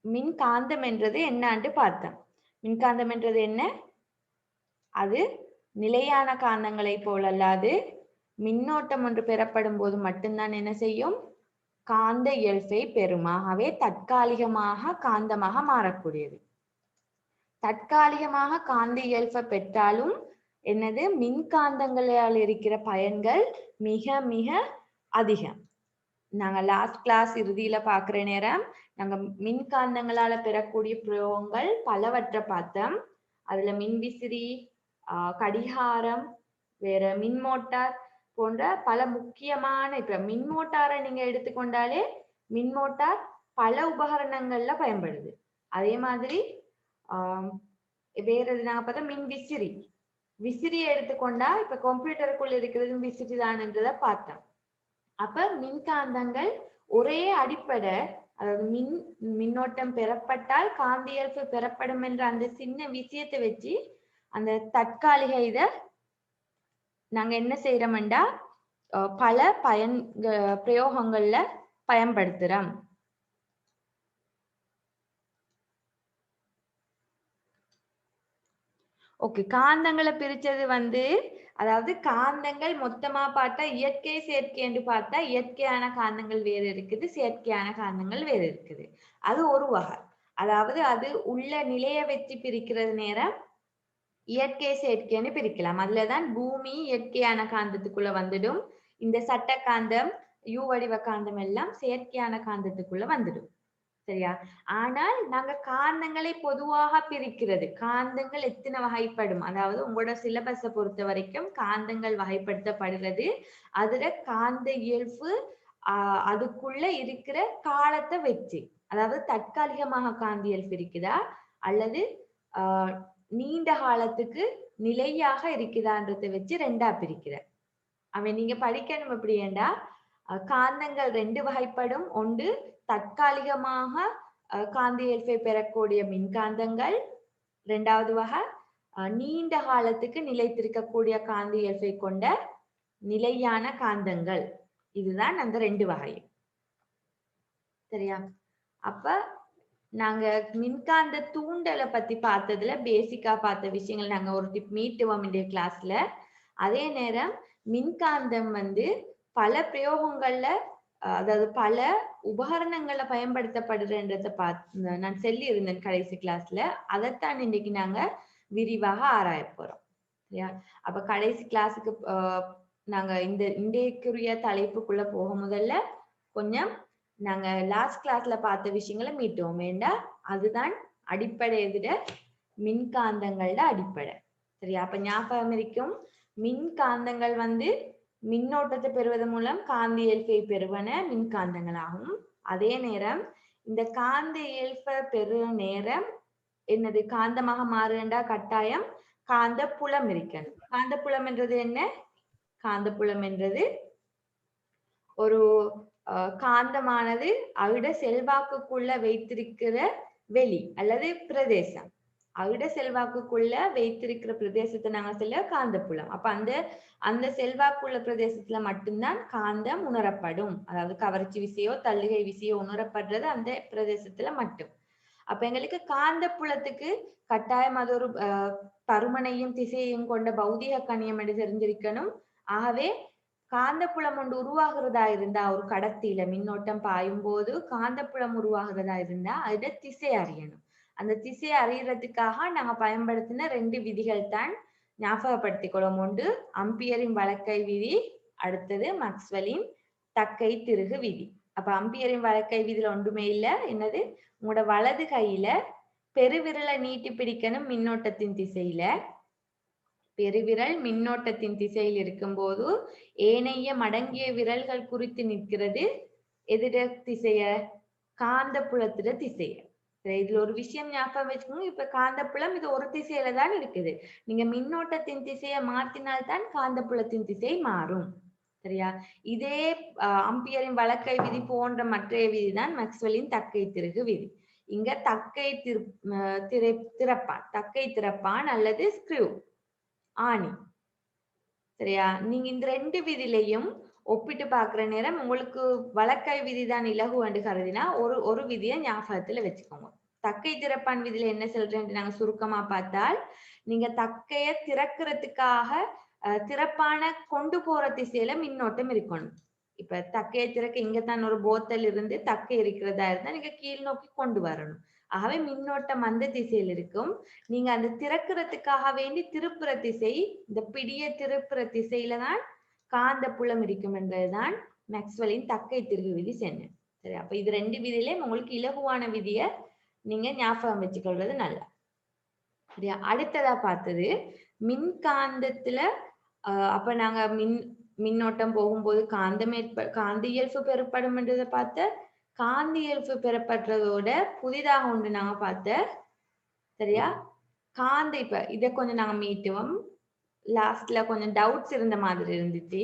மின்காந்தம் என்றது என்னான்னு பார்த்தோம். மின்காந்தம் என்றது என்ன? அது நிலையான காந்தங்களை போல் அல்லாது மின்னோட்டம் ஒன்று பெறப்படும் போது மட்டும்தான் என்ன செய்யும்? காந்த இயல்பை பெறும். ஆகவே தற்காலிகமாக காந்தமாக மாறக்கூடியது. தற்காலிகமாக காந்த இயல்பை பெற்றாலும் என்னது மின்காந்தங்களால் இருக்கிற பயன்கள் மிக மிக அதிகம். நாங்க லாஸ்ட் கிளாஸ் இறுதியில பாக்குற நேரம் நாங்க மின்காந்தங்களால பெறக்கூடிய பிரயோகங்கள் பலவற்றை பார்த்தோம். அதுல மின்விசிறி, கடிகாரம், வேற மின் மோட்டார் போன்ற பல முக்கியமான இப்ப மின் மோட்டாரை நீங்க எடுத்துக்கொண்டாலே மின் மோட்டார் பல உபகரணங்கள்ல பயன்படுது. அதே மாதிரி வேற எது நாங்க பார்த்தா மின் விசிறி, விசிறியை எடுத்துக்கொண்டா இப்ப கம்ப்யூட்டருக்குள்ள இருக்கிறது விசிறி தான்ன்றதை பார்த்தோம். அப்ப மின்காந்தங்கள் ஒரே அடிப்படை, அதாவது மின்னோட்டம் பெறப்பட்டால் காந்தியல்பு பெறப்படும் என்ற அந்த சின்ன விஷயத்தை வச்சு அந்த தற்காலிக இத நாங்க என்ன செய்யறோம்டா பல பிரயோகங்கள்ல பயன்படுத்துறோம். ஓகே, காந்தங்களை பிரிச்சது அதாவது காந்தங்கள் மொத்தமா பார்த்தா இயற்கை செயற்கை என்று பார்த்தா இயற்கையான காந்தங்கள் வேறு இருக்குது, செயற்கையான காந்தங்கள் வேறு இருக்குது. அது ஒரு வகை. அதாவது அது உள்ள நிலைய வச்சு பிரிக்கிறது நேரம் இயற்கை செயற்கைன்னு பிரிக்கலாம். அதுலதான் பூமி இயற்கையான காந்தத்துக்குள்ள வந்துடும். இந்த சட்ட காந்தம், யூ வடிவ காந்தம் எல்லாம் செயற்கையான காந்தத்துக்குள்ள வந்துடும். சரியா? ஆனால் நாங்க காந்தங்களை பொதுவாக பிரிக்கிறது, காந்தங்கள் எத்தனை வகைப்படும், அதாவது உங்களோட சிலபஸை பொறுத்த வரைக்கும் காந்தங்கள் வகைப்படுத்தப்படுகிறது அதுல காந்த இயல்பு அதுக்குள்ள இருக்கிற காலத்தை வச்சு, அதாவது தற்காலிகமாக காந்த இயல்பு இருக்குதா அல்லது நீண்ட காலத்துக்கு நிலையாக இருக்குதான்றதை வச்சு ரெண்டா பிரிக்கிற. அவன் நீங்க படிக்கணும் எப்படி ஏண்டா காந்தங்கள் ரெண்டு வகைப்படும். ஒன்று தற்காலிகமாக காந்த இயல்பை பெறக்கூடிய மின்காந்தங்கள், இரண்டாவது வகை நீண்ட காலத்துக்கு நிலைத்திருக்கக்கூடிய காந்த இயல்பை கொண்ட நிலையான காந்தங்கள். இதுதான் அந்த ரெண்டு வகை. சரியா? அப்ப நாங்க மின்காந்த தூண்டலை பத்தி பார்த்ததுல பேசிக்கா பார்த்த விஷயங்கள் நாங்க ஒரு டிப் மீட்டுவோம் இந்த கிளாஸ்ல. அதே நேரம் மின்காந்தம் பல பிரயோகங்கள்ல, அதாவது பல உபகரணங்கள்ல பயன்படுத்தப்படுறன்றத நான் சொல்லி இருந்தேன் கடைசி கிளாஸ்ல. அதைத்தான் இன்னைக்கு நாங்க விரிவாக ஆராய போறோம். சரியா? அப்ப கடைசி கிளாஸுக்கு நாங்க இன்றைக்குரிய தலைப்புக்குள்ள போக முதல்ல கொஞ்சம் நாங்க லாஸ்ட் கிளாஸ்ல பார்த்த விஷயங்களை மீட்டுவோம் வேண்டா. அதுதான் அடிப்படை எதிர மின்காந்தங்களோட அடிப்படை. சரியா? அப்ப ஞாபகம் இருக்கும், மின்காந்தங்கள் மின்னோட்டத்தை பெறுவதன் மூலம் காந்த இயல்பை பெறுவன மின்காந்தங்களாகும். அதே நேரம் இந்த காந்த இயல்பை பெறுற நேரம் என்னது காந்தமாக மாறுண்டா கட்டாயம் காந்த புலம் இருக்கணும். காந்த புலம் என்றது என்ன? காந்த புலம் என்றது ஒரு காந்தமானது அவிட செல்வாக்குக்குள்ள வைத்திருக்கிற வெளி அல்லது பிரதேசம். அவிட செல்வாக்குக்குள்ள வைத்திருக்கிற பிரதேசத்தை நாங்க சொல்ல காந்தப்புலம். அப்ப அந்த செல்வாக்குள்ள பிரதேசத்துல மட்டும்தான் காந்தம் உணரப்படும். அதாவது கவர்ச்சி விசையோ தள்ளுகை விசையோ உணரப்படுறது அந்த பிரதேசத்துல மட்டும். அப்ப எங்களுக்கு காந்த புலத்துக்கு கட்டாயம் அது ஒரு பருமனையும் திசையையும் கொண்ட பௌதிக கணியம் என்று தெரிஞ்சிருக்கணும். ஆகவே காந்தப்புலம் ஒன்று உருவாகிறதா இருந்தா, ஒரு கடத்தியில மின்னோட்டம் பாயும் போது காந்தப்புலம் உருவாகிறதா இருந்தா அதோட திசை அறியணும். அந்த திசையை அறியறதுக்காக நாங்க பயன்படுத்தின ரெண்டு விதிகள் தான் ஞாபகப்படுத்திக்கொள்ளும். ஒன்று அம்பியரின் வழக்கை விதி, அடுத்தது மேக்ஸ்வெல்லின் தக்கை திருகு விதி. அப்ப அம்பியரின் வழக்கை விதியில ஒன்றுமே இல்லை. என்னது? உங்களோட வலது கையில பெருவிரலை நீட்டி பிடிக்கணும் மின்னோட்டத்தின் திசையில. பெருவிரல் மின்னோட்டத்தின் திசையில் இருக்கும்போது ஏனைய மடங்கிய விரல்கள் குறித்து நிற்கிறது எதிர திசைய? காந்த புலத்திட திசைய. இதுல ஒரு விஷயம் ஞாபகம் வச்சுக்கோங்க. இப்ப காந்தப்புலம் இது ஒரு திசையில தான் இருக்குது. நீங்க மின்னோட்டத்தின் திசையை மாற்றினால்தான் காந்தப்புலத்தின் திசை மாறும். சரியா? இதே அம்பியரின் வழக்கை விதி போன்ற மற்றைய விதிதான் மேக்ஸ்வெல்லின் தக்கை திருகு விதி. இங்க தக்கை திறப்பான் அல்லது ஸ்க்ரூ ஆணி. சரியா? நீங்க இந்த ரெண்டு விதிலையும் ஒப்பிட்டு பார்க்குற நேரம் உங்களுக்கு வழக்கை விதிதான் இலகு என்று கருதினா ஒரு ஒரு விதியை ஞாபகத்துல வச்சுக்கோங்க. தக்கை திறப்பான் விதியில என்ன சொல்றேன்னு நாங்க சுருக்கமா பார்த்தால், நீங்க தக்கைய திறக்கிறதுக்காக திறப்பான கொண்டு போற திசையில மின்னோட்டம் இருக்கணும். இப்ப தக்கைய திறக்க இங்கதான் ஒரு போத்தல் இருந்து தக்கை இருக்கிறதா இருந்தா நீங்க கீழ் நோக்கி கொண்டு வரணும். ஆகவே மின்னோட்டம் அந்த திசையில் இருக்கும். நீங்க அந்த திறக்கிறதுக்காக வேண்டி திருப்புற திசை, இந்த பிடிய திருப்புற திசையில தான் காந்த புலம் இருக்கும் என்பதுதான் மேக்ஸ்வெல்லின் தக்கை திருகு விதி சொன்னேன். சரி, அப்ப இது 2 விதியிலையும் உங்களுக்கு இலகுவான விதிய நீங்க ஞாபகம் வச்சுக்கொள்வது நல்லது. சரியா? அடுத்ததா பார்த்தது மின்காந்தத்துல அப்ப நாங்க மின்னோட்டம் போகும்போது காந்தியல்பு பெறப்படும் என்றதை பார்த்த காந்தியல்பு பெறப்படுறதோட புதிதாக ஒன்று நாங்க பார்த்த சரியா இப்ப இதை கொஞ்சம் நாங்க மீட்டுவோம். லாஸ்ட்ல கொஞ்சம் டவுட்ஸ் இருந்த மாதிரி இருந்துச்சு.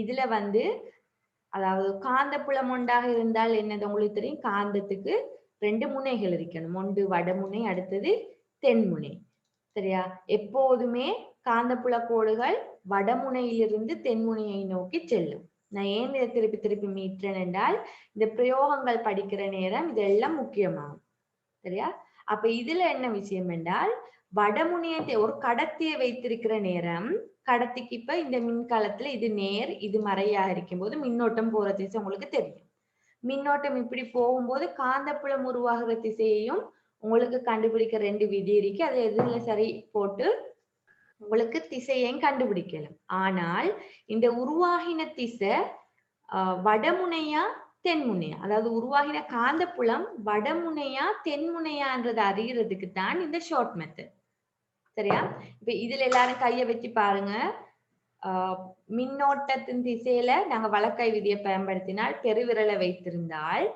இதுல வந்து அதாவது காந்த புலம் ஒன்றாக இருந்தால் என்னது உங்களுக்கு தெரியும், காந்தத்துக்கு 2 முனைகள் இருக்கணும். ஒன்று வடமுனை, அடுத்தது தென்முனை. சரியா? எப்போதுமே காந்தப்புல கோடுகள் வடமுனையிலிருந்து தென்முனையை நோக்கி செல்லும். நான் ஏன் இதை திருப்பி திருப்பி மீட்டேன் என்றால் இந்த பிரயோகங்கள் படிக்கிற நேரம் இதெல்லாம் முக்கியமாகும். சரியா? அப்ப இதுல என்ன விஷயம் என்றால் வடமுனையை ஒரு கடத்தியை வைத்திருக்கிற நேரம் கடத்திக்கு இப்ப இந்த மின்காலத்துல இது நேர் இது மறையாக இருக்கும் போது மின்னோட்டம் போற திசை உங்களுக்கு தெரியும். மின்னோட்டம் இப்படி போகும்போது காந்தப்புலம் உருவாகிற திசையையும் உங்களுக்கு கண்டுபிடிக்க 2 விதி இருக்கு. அதை எதுல சரி போட்டு உங்களுக்கு திசையையும் கண்டுபிடிக்கலாம். ஆனால் இந்த உருவாகின திசை வடமுனையா தென்முனையா, அதாவது உருவாகின காந்தப்புலம் வடமுனையா தென்முனையான்றதை அறியறதுக்கு தான் இந்த ஷார்ட் மெத்தட். சரியா? இப்ப இதுல எல்லாரும் கைய வச்சு பாருங்க. மின்னோட்டத்தின் திசையில நாங்க வலக்கை விதியை பயன்படுத்தினால் பெருவிரலை வைத்திருந்தால்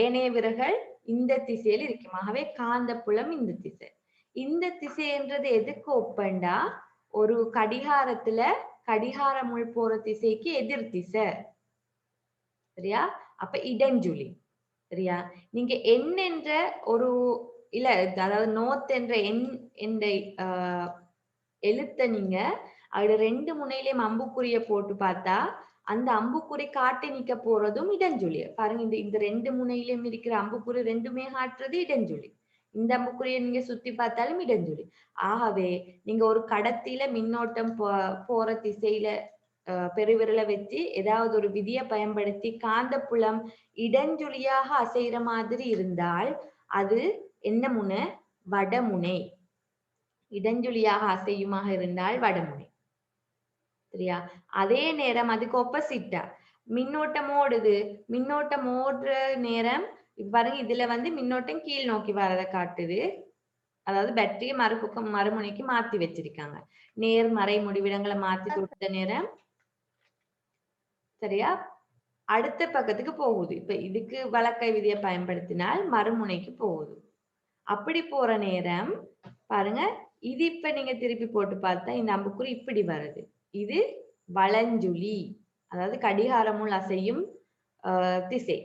ஏனைய விரல்கள் இந்த திசையில் இருக்கும். ஆகவே காந்த புலம் இந்த திசை. இந்த திசை என்றது எதுக்கு ஒப்பண்டா ஒரு கடிகாரத்துல கடிகார முள் போற திசைக்கு எதிர் திசை. சரியா? அப்ப இடஞ்சுழி. சரியா? நீங்க என் என்ற ஒரு இல்ல அதாவது நோத் என்ற என் என்ற எழுத்த நீங்க அதுல 2 முனையிலையும் அம்புக்குறிய போட்டு பார்த்தா அந்த அம்புக்குறி காட்டி நிக்க போறதும் இடஞ்சுழி. பாருங்க, இந்த 2 முனையிலும் இருக்கிற அம்புக்குறி 2மே காட்டுறது இடஞ்சுழி. இந்த அம்புக்குறியை நீங்க சுத்தி பார்த்தாலும் இடஞ்சுழி. ஆகவே நீங்க ஒரு கடத்தில மின்னோட்டம் போற திசையில பெருவிரலை வச்சு ஏதாவது ஒரு விதியை பயன்படுத்தி காந்தப்புலம் இடஞ்சுழியாக அசைகிற மாதிரி இருந்தால் அது என்ன முனை? வடமுனை. இடஞ்சுழியாக அசையுமாக இருந்தால் வடமுனை. சரியா? அதே நேரம் அதுக்கு ஒப்போசிட்டா மின்னோட்டம் ஓடுது. மின்னோட்டம் ஓடுற நேரம் பாருங்க, இதுல வந்து மின்னோட்டம் கீழ் நோக்கி வரதை காட்டுது. அதாவது பேட்டரிய மறுபக்கம் மறுமுனைக்கு மாத்தி வச்சிருக்காங்க. நேர்மறை முடிவிடங்களை மாத்தி கொடுத்த நேரம் சரியா அடுத்த பக்கத்துக்கு போகுது. இப்ப இதுக்கு வலக்கை விதியை பயன்படுத்தினால் மறுமுனைக்கு போகுது. அப்படி போற நேரம் பாருங்க, இது இப்ப நீங்க திருப்பி போட்டு பார்த்தா இந்த அம்புக்குறி இப்படி வருது. இது வலஞ்சுழி, அதாவது கடிகாரமுள் அசையும் திசை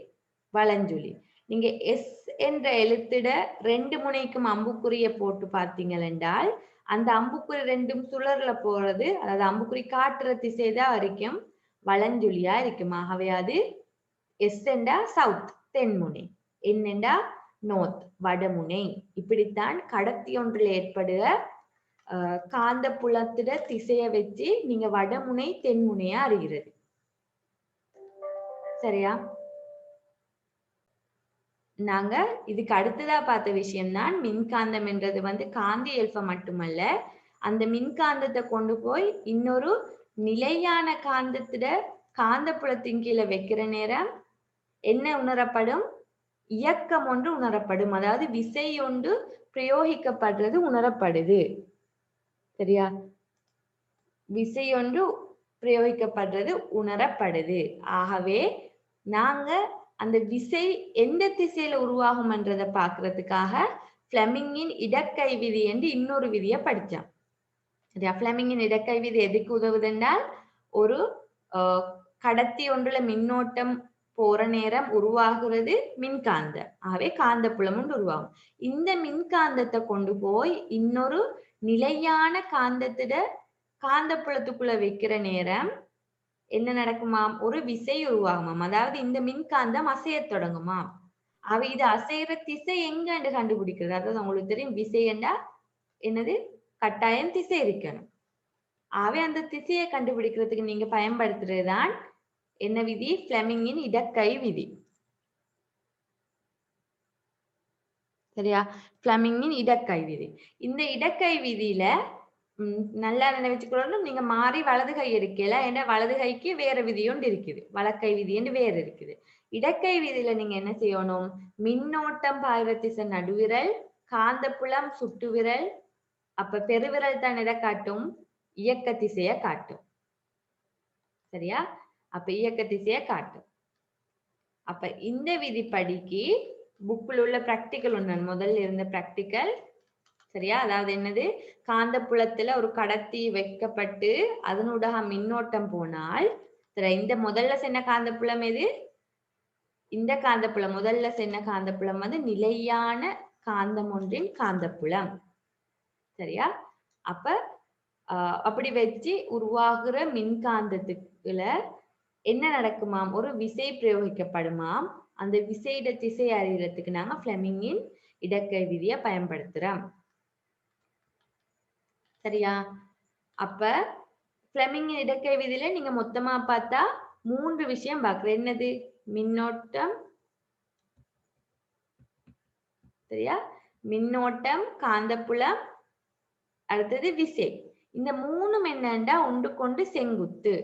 வலஞ்சுழி. நீங்க எஸ் என்ற எழுத்திட 2 முனைக்கும் அம்புக்குறிய போட்டு பார்த்தீங்கள் என்றால் அந்த அம்புக்குறி 2ம் சுழர்ல போறது, அதாவது அம்புக்குறி காட்டுற திசை தான் வரைக்கும் வலஞ்சுழியா இருக்கும். ஆகவே அது எஸ் என்றா சவுத் தென்முனை, என் என்றா நோர்த் வடமுனை. இப்படித்தான் கடத்தி ஒன்றில் ஏற்படுற காந்த புலத்திட திசையை வச்சு நீங்க வடமுனை தென்முனையா அறிகிறது. சரியா? நாங்க இதுக்கு அடுத்ததா பார்த்த விஷயம்தான் மின்காந்தம் என்றது வந்து காந்தியல்ப மட்டுமல்ல, அந்த மின்காந்தத்தை கொண்டு போய் இன்னொரு நிலையான காந்தத்திட காந்த புலத்தின் கீழே வைக்கிற நேரம் என்ன உணரப்படும்? இயக்கம் ஒன்று உணரப்படும். அதாவது விசை ஒன்று பிரயோகிக்கப்படுறது உணரப்படுது. சரியா? விசை ஒன்று பிரயோகிக்கப்படுறது உணரப்படுது. ஆகவே நாங்க அந்த விசை எந்த திசையில உருவாகும் என்றதை பாக்குறதுக்காக பிளெமிங்கின் இடக்கை விதி என்று இன்னொரு விதியை படிச்சோம். சரியா? பிளெமிங்கின் இடக்கை விதி எதுக்கு உதவுதுன்றால் ஒரு கடத்தி ஒன்றுல மின்னோட்டம் போற நேரம் உருவாகிறது மின்காந்தம். ஆகவே காந்த புலம் ஒன்று உருவாகும். இந்த மின்காந்தத்தை கொண்டு போய் இன்னொரு நிலையான காந்தத்திட காந்த புலத்துக்குள்ள வைக்கிற நேரம் என்ன நடக்குமாம்? ஒரு விசை உருவாகுமாம். அதாவது இந்த மின்காந்தம் அசையத் தொடங்குமாம். இது அசைற திசை எங்கன்னு கண்டுபிடிக்கிறது. அதாவது உங்களுக்கு தெரியும் விசை என்றா என்னது? கட்டாயம் திசை இருக்கணும். அந்த திசையை கண்டுபிடிக்கிறதுக்கு நீங்க பயன்படுத்துறதுதான் என்ன விதி? ஃப்ளெமிங்கின் இடக்கை விதி. சரியா? ஃப்ளெமிங்கின் இடக்கை விதி. இந்த இடக்கை விதியில நல்லா நினைச்சுக்கணும். நீங்க மாறி வலது கை எடுக்கல. ஏன்னா வலது கைக்கு வேற விதி ஒன்று இருக்குது. வலக்கை விதி என்று வேறு இருக்குது. இடக்கை விதியில நீங்க என்ன செய்யணும்? மின்னோட்டம் பாய்ற திசை நடுவிரல், காந்தப்புலம் சுட்டு விரல், அப்ப பெருவிரல் தான் எதை காட்டும்? இயக்க திசையை காட்டும். சரியா? அப்ப இயக்க திசையை காட்டும். அப்ப இந்த விதிப்படிக்கு புக்கில் உள்ள பிராக்டிக்கல் ஒன்று முதல்ல இருந்த பிராக்டிக்கல். சரியா? அதாவது என்னது? காந்தப்புலத்துல ஒரு கடத்தி வைக்கப்பட்டு அதனூடாக மின்னோட்டம் போனால் இந்த முதல்ல சென்ன காந்தப்புலம் எது? இந்த காந்தப்புலம் முதல்ல சென்ன காந்தப்புலம் வந்து நிலையான காந்தம் ஒன்றின் காந்தப்புலம். சரியா? அப்ப அப்படி வச்சு உருவாகுற மின்காந்தத்துக்குள்ள என்ன நடக்குமாம்? ஒரு விசை பிரயோகிக்கப்படுமாம். அந்த விசையிட திசை அறியறதுக்கு நாங்க ஃப்ளெமிங்கின் இடக்கை விதியை பயன்படுத்துறோம். சரியா? அப்ப ஃப்ளெமிங்கின் இடக்கை விதியில நீங்க மொத்தமா பார்த்தா 3 விஷயம் பார்க்குறேன். என்னது? மின்னோட்டம், சரியா? மின்னோட்டம், காந்தப்புலம், அடுத்தது விசை. இந்த 3ம் என்னண்டா ஒன்று கொண்டு செங்குத்து.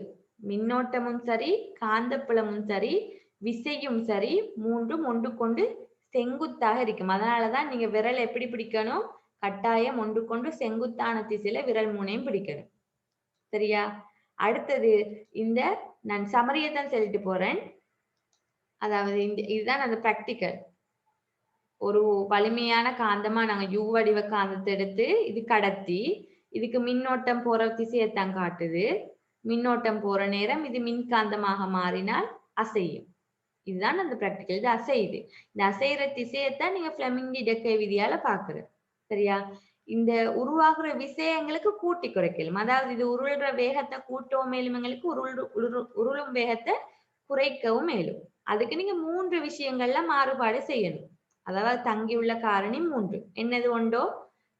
மின்னோட்டமும் சரி, காந்தப்புலமும் சரி, விசையும் சரி, 3ம் ஒன்று கொண்டு செங்குத்தாக இருக்கும். அதனாலதான் நீங்க விரல் எப்படி பிடிக்கணும்? கட்டாயம் ஒன்று கொண்டு செங்குத்தான திசையில விரல் முனையும் பிடிக்கணும். சரியா? அடுத்தது இந்த நான் சமரியை தான் சொல்லிட்டு போறேன். அதாவது இதுதான் அந்த பிராக்டிக்கல். ஒரு வலிமையான காந்தமா நாங்க யூ வடிவ காந்தத்தை எடுத்து இது கடத்தி இதுக்கு மின்னோட்டம் போற திசையைத்தான் காட்டுது. மின்னோட்டம் போற நேரம் இது மின்காந்தமாக மாறினால் அசையும். இதுதான் அந்த பிராக்டிக்கல். இது அசையுது. இந்த அசைகிற திசையைத்தான் நீங்க ஃப்ளெமிங் இடக்கை விதியால பாக்குறது. சரியா? இந்த உருவாகுற விஷயங்களுக்கு கூட்டி குறைக்கலும். அதாவது இது உருள்ற வேகத்தை கூட்டவும் மேலும் எங்களுக்கு உருளும் வேகத்தை குறைக்கவும் மேலும். அதுக்கு நீங்க 3 விஷயங்கள்ல மாறுபாடு செய்யணும். அதாவது தங்கியுள்ள காரணி 3. என்னது? ஒன்றோ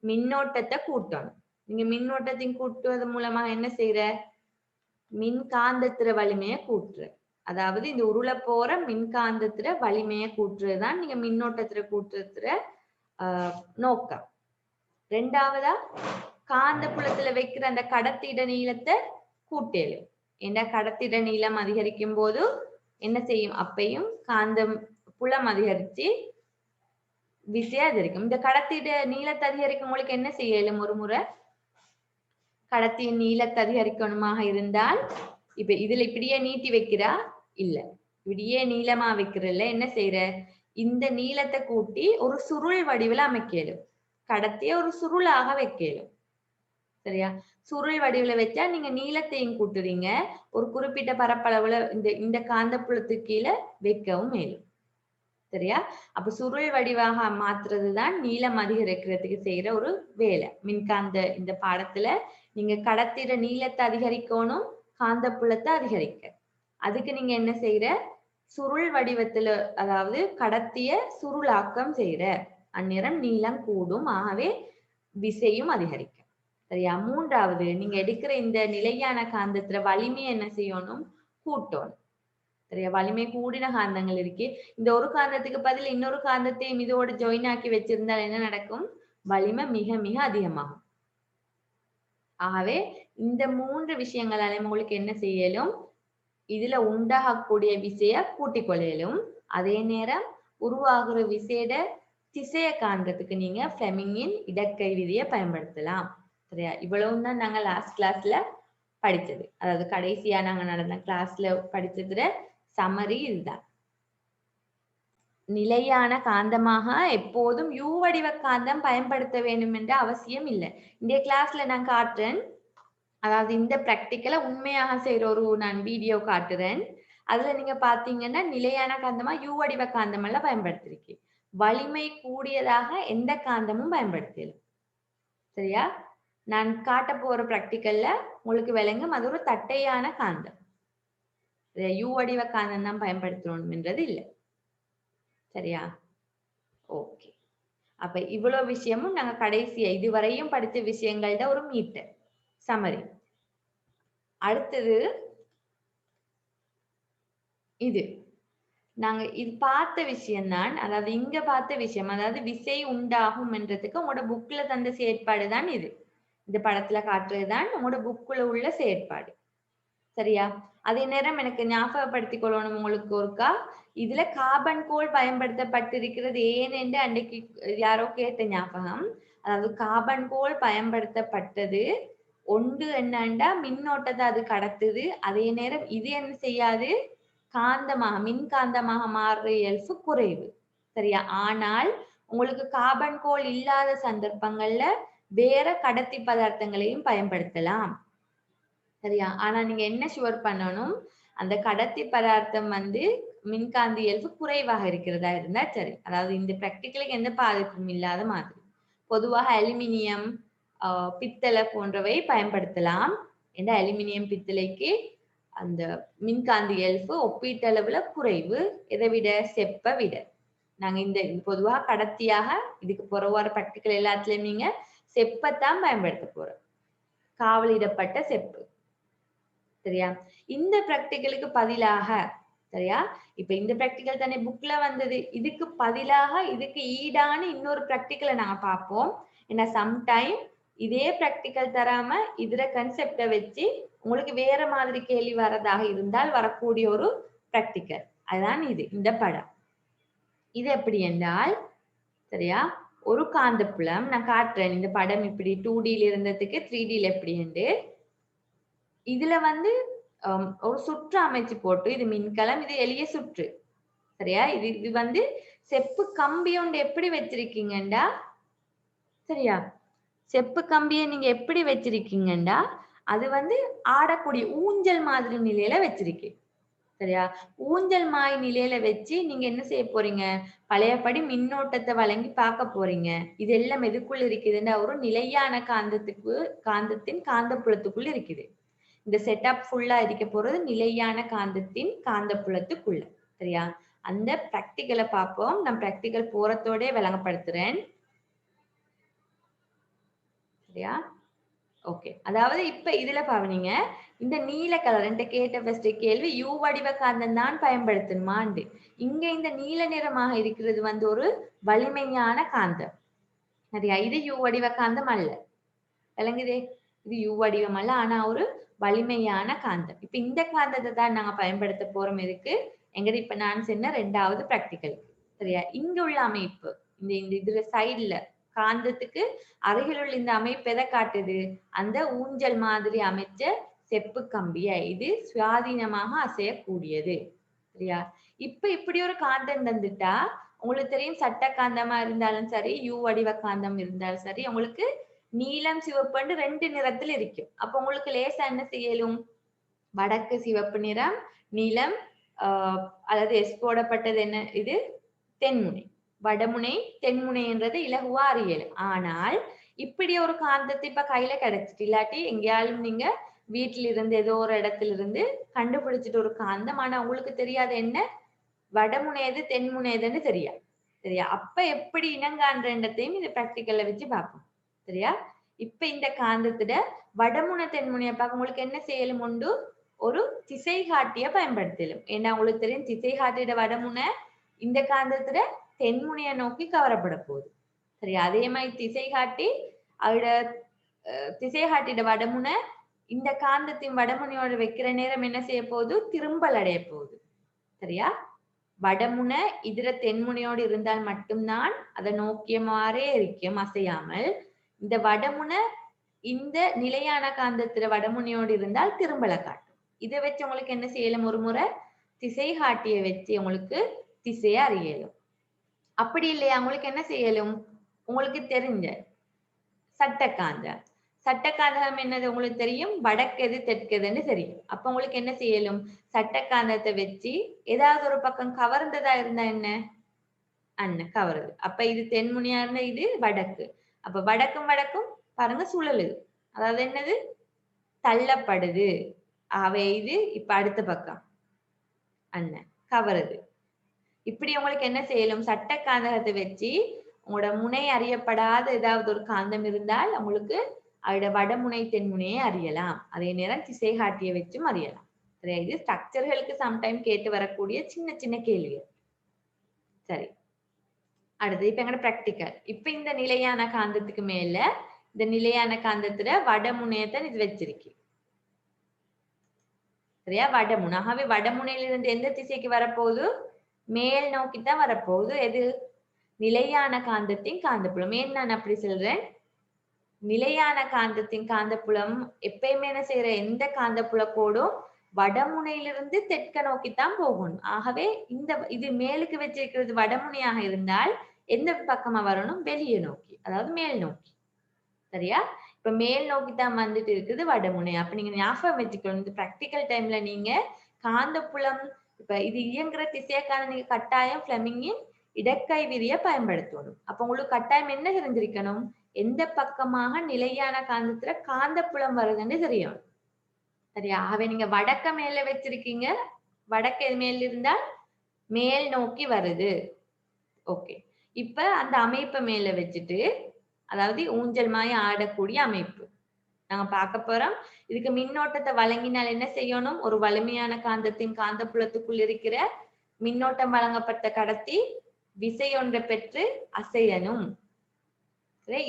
மின்னோட்டத்தை கூட்டணும். நீங்க மின்னோட்டத்தின் கூட்டுவது மூலமா என்ன செய்யற? மின்காந்தத்திர வலிமையை கூட்டுற. அதாவது இந்த உருளை போற மின்காந்தத்திர வலிமையை கூட்டுறதுதான் நீங்க மின்னோட்டத்திர கூட்டுற நோக்கம். 2வதா காந்த புலத்துல வைக்கிற அந்த கடத்திட நீளத்தை கூட்டேலு. ஏன்னா கடத்திட நீளம் அதிகரிக்கும் போது என்ன செய்யும்? அப்பையும் காந்தம் புலம் அதிகரிச்சு விசை அதிகரிக்கும். இந்த கடத்திட நீளத்தை அதிகரிக்கும் உங்களுக்கு என்ன செய்யலும்? ஒரு முறை கடத்தியின் நீளத்தை அதிகரிக்கணுமாக இருந்தால் இப்ப இதுல இப்படியே நீட்டி வைக்கிறா இல்ல, இப்படியே நீளமா வைக்கிறல்ல, என்ன செய்யற? இந்த நீளத்தை கூட்டி ஒரு சுருள் வடிவில் அமைக்கலும். கடத்திய ஒரு சுருளாக வைக்கலும். சரியா? சுருள் வடிவுல வச்சா நீங்க நீளத்தையும் கூட்டுறீங்க, ஒரு குறிப்பிட்ட பரப்பளவுல இந்த காந்தப்புலத்துக்கு கீழே வைக்கவும் மேலும். சரியா? அப்ப சுருள் வடிவாக மாத்துறதுதான் நீளம் அதிகரிக்கிறதுக்கு செய்யற ஒரு வேலை. மின்காந்த இந்த பாடத்துல நீங்க கடத்திற நீளத்தை அதிகரிக்கணும், காந்தப்புலத்தை அதிகரிக்க. அதுக்கு நீங்க என்ன செய்யற? சுருள் வடிவத்துல, அதாவது கடத்திய சுருளாக்கம் செய்யற. அந்நேரம் நீளம் கூடும், ஆகவே விசையும் அதிகரிக்கும். சரியா? 3வது நீங்க எடுக்கிற இந்த நிலையான காந்தத்துல வலிமையை என்ன செய்யணும்? கூட்டணும். சரியா? வலிமை கூடின காந்தங்கள் இருக்கு. இந்த ஒரு காந்தத்துக்கு பதில் இன்னொரு காந்தத்தையும் இதோட ஜாயின் ஆக்கி வச்சிருந்தால் என்ன நடக்கும்? வலிமை மிக மிக அதிகமாகும். ஆகவே இந்த 3 விஷயங்களால உங்களுக்கு என்ன செய்யலும்? இதுல உண்டாகக்கூடிய விசைய கூட்டிக் கொள்ளையிலும், அதே நேரம் உருவாகிற விசையோட திசையை காண்றதுக்கு நீங்க ஃப்ளெமிங்கின் இடக்கை விதியை பயன்படுத்தலாம். சரியா? இவ்வளவும் தான் நாங்க லாஸ்ட் கிளாஸ்ல படிச்சது. அதாவது கடைசியா நாங்க நடந்த கிளாஸ்ல படிச்சதுல சமரி இதுதான். நிலையான காந்தமாக எப்போதும் யூ வடிவ காந்தம் பயன்படுத்த வேண்டும் என்ற அவசியம் இல்லை. இந்த கிளாஸ்ல நான் காட்டுறேன். அதாவது இந்த பிராக்டிக்கலை உண்மையாக செய்யற ஒரு நான் வீடியோ காட்டுறேன். அதுல நீங்க பாத்தீங்கன்னா நிலையான காந்தமா யூ வடிவ காந்தம் எல்லாம் பயன்படுத்திருக்கேன். வலிமை கூடியதாக எந்த காந்தமும் பயன்படுத்தல. சரியா? நான் காட்ட போற பிராக்டிக்கல்ல உங்களுக்கு விளங்கும். அது ஒரு தட்டையான காந்தம். யூ வடிவ காந்தம் தான் பயன்படுத்தணும்ன்றது இல்லை. சரியா? ஓகே. அப்ப இவ்வளவு விஷயமும் நாங்க கடைசியா இதுவரையும் படிச்ச விஷயங்கள்ட ஒரு மீட்டர் சமரி. அடுத்தது இது நாங்க இது பார்த்த விஷயம்தான். அதாவது இங்க பார்த்த விஷயம், அதாவது விசை உண்டாகும் என்றதுக்கு உங்களோட புக்ல தந்த செயற்பாடு தான் இது. இந்த படத்துல காட்டுறதுதான் உங்களோட புக்குல உள்ள செயற்பாடு. சரியா? அதே நேரம் எனக்கு ஞாபகப்படுத்திக் கொள்ளணும் உங்களுக்கு ஒருக்கா. இதுல கார்பன் கோல் பயன்படுத்தப்பட்டிருக்கிறது ஏன் என்று அன்றைக்கு யாரோ கேட்ட ஞாபகம். அதாவது கார்பன் கோல் பயன்படுத்தப்பட்டது ஒன்று என்னண்டா மின்னோட்டத்தை அது கடத்துது. அதே நேரம் இது என்ன செய்யாது, காந்தமாக மின்காந்தமாக மாறுற இயல்பு குறைவு. சரியா? ஆனால் உங்களுக்கு கார்பன் கோல் இல்லாத சந்தர்ப்பங்கள்ல வேற கடத்தி பதார்த்தங்களையும் பயன்படுத்தலாம். சரியா? ஆனா நீங்க என்ன ஷுவர் பண்ணணும், அந்த கடத்தி பதார்த்தம் வந்து மின்காந்த இயல்பு குறைவாக இருக்கிறதா இருந்தா சரி. அதாவது இந்த பிராக்டிகலுக்கு எந்த பாதிப்பும் இல்லாத மாதிரி. பொதுவாக அலுமினியம், பித்தளை போன்றவை பயன்படுத்தலாம். இந்த அலுமினியம் பித்தளைக்கு அந்த மின்காந்த இயல்பு ஒப்பீட்டளவுல குறைவு. எதை விட? செப்ப விட. நாங்க இந்த பொதுவா கடத்தியாக இதுக்கு போற வர பிராக்டிகல் எல்லாத்துலயும் நீங்க செப்பத்தான் பயன்படுத்த போறோம். காவலிடப்பட்ட செப்பு. சரியா? இந்த பிராக்டிகலுக்கு பதிலாக சரியா? இப்ப இந்த பிராக்டிகல் தானே புக்ல வந்தது. இதுக்கு பதிலாக இதுக்கு ஈடான இன்னொரு பிராக்டிகலை நாங்க பார்ப்போம். ஏன்னா சம்டைம் இதே பிராக்டிகல் தராம இதுல கன்செப்டை வச்சு உங்களுக்கு வேற மாதிரி கேள்வி வரதாக இருந்தால் வரக்கூடிய ஒரு பிராக்டிகல். அதுதான் இது இந்த படம். இது எப்படி என்றால் சரியா? ஒரு காந்தப்புலம் நான் காட்டுறேன். இந்த படம் இப்படி 2Dல இருந்ததுக்கு 3Dல எப்படி என்று. இதுல வந்து ஒரு சுற்று அமைச்சு போட்டு இது மின்கலம், இது எளிய சுற்று. சரியா? இது வந்து செப்பு கம்பி ஒன்று எப்படி வச்சிருக்கீங்கண்டா சரியா? செப்பு கம்பியை நீங்க எப்படி வச்சிருக்கீங்கண்டா அது வந்து ஆடக்கூடிய ஊஞ்சல் மாதிரி நிலையில வச்சிருக்கீங்க. சரியா? ஊஞ்சல் மாய் நிலையில வச்சு நீங்க என்ன செய்ய போறீங்க? பழையபடி மின்னோட்டத்தை வழங்கி பார்க்க போறீங்க. இது எல்லாம் எதுக்குள்ள இருக்குதுன்னா ஒரு நிலையான காந்தத்தின் காந்தப்புலத்துக்குள்ள இருக்குது. இந்த செட்டப் ஃபுல்லா இருக்க போறது நிலையான காந்தத்தின் காந்தப்புலத்துக்குள்ள. சரியா? அந்த பிராக்டிகலை பார்ப்போம். நான் பிராக்டிகல் போறதோட விளங்கப்படுத்துறேன். சரியா? ஓகே. அதாவது இப்ப இதுல பாவனீங்க இந்த நீல கலர் என்கிட்ட கேட்ட ஃபர்ஸ்ட் கேள்வி யூ வடிவ காந்தம் தான் பயன்படுத்தணுமாண்டு. இங்க இந்த நீல நிறமாக இருக்கிறது வந்து ஒரு வலிமையான காந்தம். சரியா? இது யூ வடிவ காந்தம் அல்ல. விளங்குதே? இது யூ வடிவம் அல்ல. ஆனா ஒரு வலிமையான காந்தம். இப்ப இந்த காந்தத்தை தான் நாங்க பயன்படுத்த போறோம் எதுக்கு? எங்கட இப்ப நான் சொன்ன 2வது பிராக்டிகல். சரியா? இங்க உள்ள அமைப்பு இந்த இந்த இதுல சைடுல காந்தத்துக்கு அருகில் உள்ள இந்த அமைப்பு எதை காட்டுது? அந்த ஊஞ்சல் மாதிரி அமைச்ச செப்பு கம்பிய இது சுயாதீனமாக அசையக்கூடியது. சரியா? இப்ப இப்படி ஒரு காந்தம் தந்துட்டா உங்களுக்கு தெரியும் சட்ட காந்தமா இருந்தாலும் சரி யூ வடிவ காந்தம் இருந்தாலும் சரி உங்களுக்கு நீலம் சிவப்பு 2 நிறத்தில் இருக்கும். அப்ப உங்களுக்கு லேசா என்ன செய்யலும்? வடக்கு சிவப்பு நிறம், நீலம் அல்லது எஸ் போடப்பட்டது என்ன இது? தென்முனை. வடமுனை, தென்முனை என்றது இலகுவா அறியலும். ஆனால் இப்படி ஒரு காந்தத்தை இப்ப கையில கிடைச்சிட்டு இல்லாட்டி எங்கேயாலும் நீங்க வீட்டில இருந்து ஏதோ ஒரு இடத்துல இருந்து கண்டுபிடிச்சிட்டு ஒரு காந்தம். ஆனா உங்களுக்கு தெரியாது என்ன வடமுனை எது தென்முனை எதுன்னு தெரியாது. சரியா? அப்ப எப்படி இனங்காண்றதையும் இந்த பிராக்டிகல்ல வச்சு பார்ப்போம். சரியா? இப்ப இந்த காந்தத்துல வடமுனை தென்முனையை பார்க்க உங்களுக்கு என்ன செய்யலும் உண்டு? ஒரு திசை காட்டிய பயன்படுத்தலும். ஏன்னா உங்களுக்கு தெரியும் திசை காட்டிட வடமுனை இந்த காந்தத்துல தென்முனையை நோக்கி கவரப்பட போகுது. சரியா? அதே மாதிரி திசை காட்டி அதோட திசை காட்டிட வடமுனை இந்த காந்தத்தின் வடமுனையோட வைக்கிற நேரம் என்ன செய்ய போகுது? திரும்பல் அடைய போகுது. சரியா? வடமுனை இதர தென்முனையோடு இருந்தால் மட்டும்தான் அதை நோக்கியமாறே இருக்கும் அசையாமல். இந்த வடமுனை இந்த நிலையான காந்தத்துல வடமுனையோடு இருந்தால் திரும்பல காட்டும். இதை வச்சு உங்களுக்கு என்ன செய்யலும்? ஒரு முறை திசை காட்டிய வச்சு உங்களுக்கு திசையை அறியலும். அப்படி இல்லையா உங்களுக்கு என்ன செய்யலும்? உங்களுக்கு தெரிஞ்ச சட்டக்காந்தம். சட்டக்காந்தகம் என்னது உங்களுக்கு தெரியும்? வடக்கெது தெற்கெதுன்னு தெரியும். அப்ப உங்களுக்கு என்ன செய்யலும்? சட்டக்காந்தத்தை வச்சு ஏதாவது ஒரு பக்கம் கவர்ந்ததா இருந்தா என்ன? அண்ணன் கவருது. அப்ப இது தென்முனையா இருந்தா இது வடக்கு. அப்ப வடக்கும் வடக்கும் பாருங்க சுழலுது. அதாவது என்னது? தள்ளப்படுது. ஆகவே இது இப்ப அடுத்த பக்கம். அண்ணன் கவருது. இப்படி உங்களுக்கு என்ன செய்யலும், சட்ட காந்தகத்தை வச்சு உங்களோட முனை அறியப்படாத ஏதாவது ஒரு காந்தம் இருந்தால் உங்களுக்கு அதோட வடமுனை தென்முனையை அறியலாம். அதே நேரம் திசை காட்டிய வச்சும் அறியலாம். சரியா? இது ஸ்ட்ரக்சர்களுக்கு சம்டைம் கேட்டு வரக்கூடிய சின்ன சின்ன கேள்விகள். சரி, அடுத்து இப்ப எங்கட பிராக்டிக்கல். இப்ப இந்த நிலையான காந்தத்துக்கு மேல இந்த நிலையான காந்தத்துல வடமுனையத்தான் இது வச்சிருக்கு. சரியா? வடமுனை. ஆகவே வடமுனையிலிருந்து எந்த திசைக்கு வரப்போகுது? மேல் நோக்கித்தான் வரப்போகுது. எது? நிலையான காந்தத்தின் காந்தப்புலம். ஏன் நான் அப்படி சொல்றேன்? நிலையான காந்தத்தின் காந்தப்புலம் எப்பயுமே என்ன செய்யற, எந்த காந்தப்புல கோடும் வடமுனையிலிருந்து தெற்க நோக்கித்தான் போகணும். ஆகவே இது மேலுக்கு வச்சிருக்கிறது வடமுனையாக இருந்தால் எந்த பக்கமா வரணும்? வெளியே நோக்கி, அதாவது மேல் நோக்கி. சரியா? இப்ப மேல் நோக்கி தான் வந்துட்டு இருக்குது வடமுனை. அப்ப நீங்க ஞாபகம் வச்சுக்கணும், இந்த பிராக்டிக்கல் டைம்ல நீங்க காந்தப்புலம் இப்ப இது இயங்குற திசையக்கான நீங்க கட்டாயம் ஃபிளெமிங்கின் இடக்கை விதியை பயன்படுத்தணும். அப்ப உங்களுக்கு கட்டாயம் என்ன தெரிஞ்சிருக்கணும்? எந்த பக்கமாக நிலையான காந்தத்துல காந்தப்புலம் வருதுன்னு தெரியும். சரியா? ஆகவே நீங்க வடக்க மேல வச்சிருக்கீங்க, வடக்கு மேல இருந்தால் மேல் நோக்கி வருது. ஓகே. இப்ப அந்த அமைப்பை மேல வச்சுட்டு, அதாவது ஊஞ்சல் மாய் ஆடக்கூடிய அமைப்பு நாங்க பார்க்க போறோம். இதுக்கு மின்னோட்டத்தை வழங்கினால் என்ன செய்யணும்? ஒரு வலிமையான காந்தத்தின் காந்தப்புலத்துக்குள் இருக்கிற மின்னோட்டம் வழங்கப்பட்ட கடத்தி விசை ஒன்றை பெற்று அசையணும்.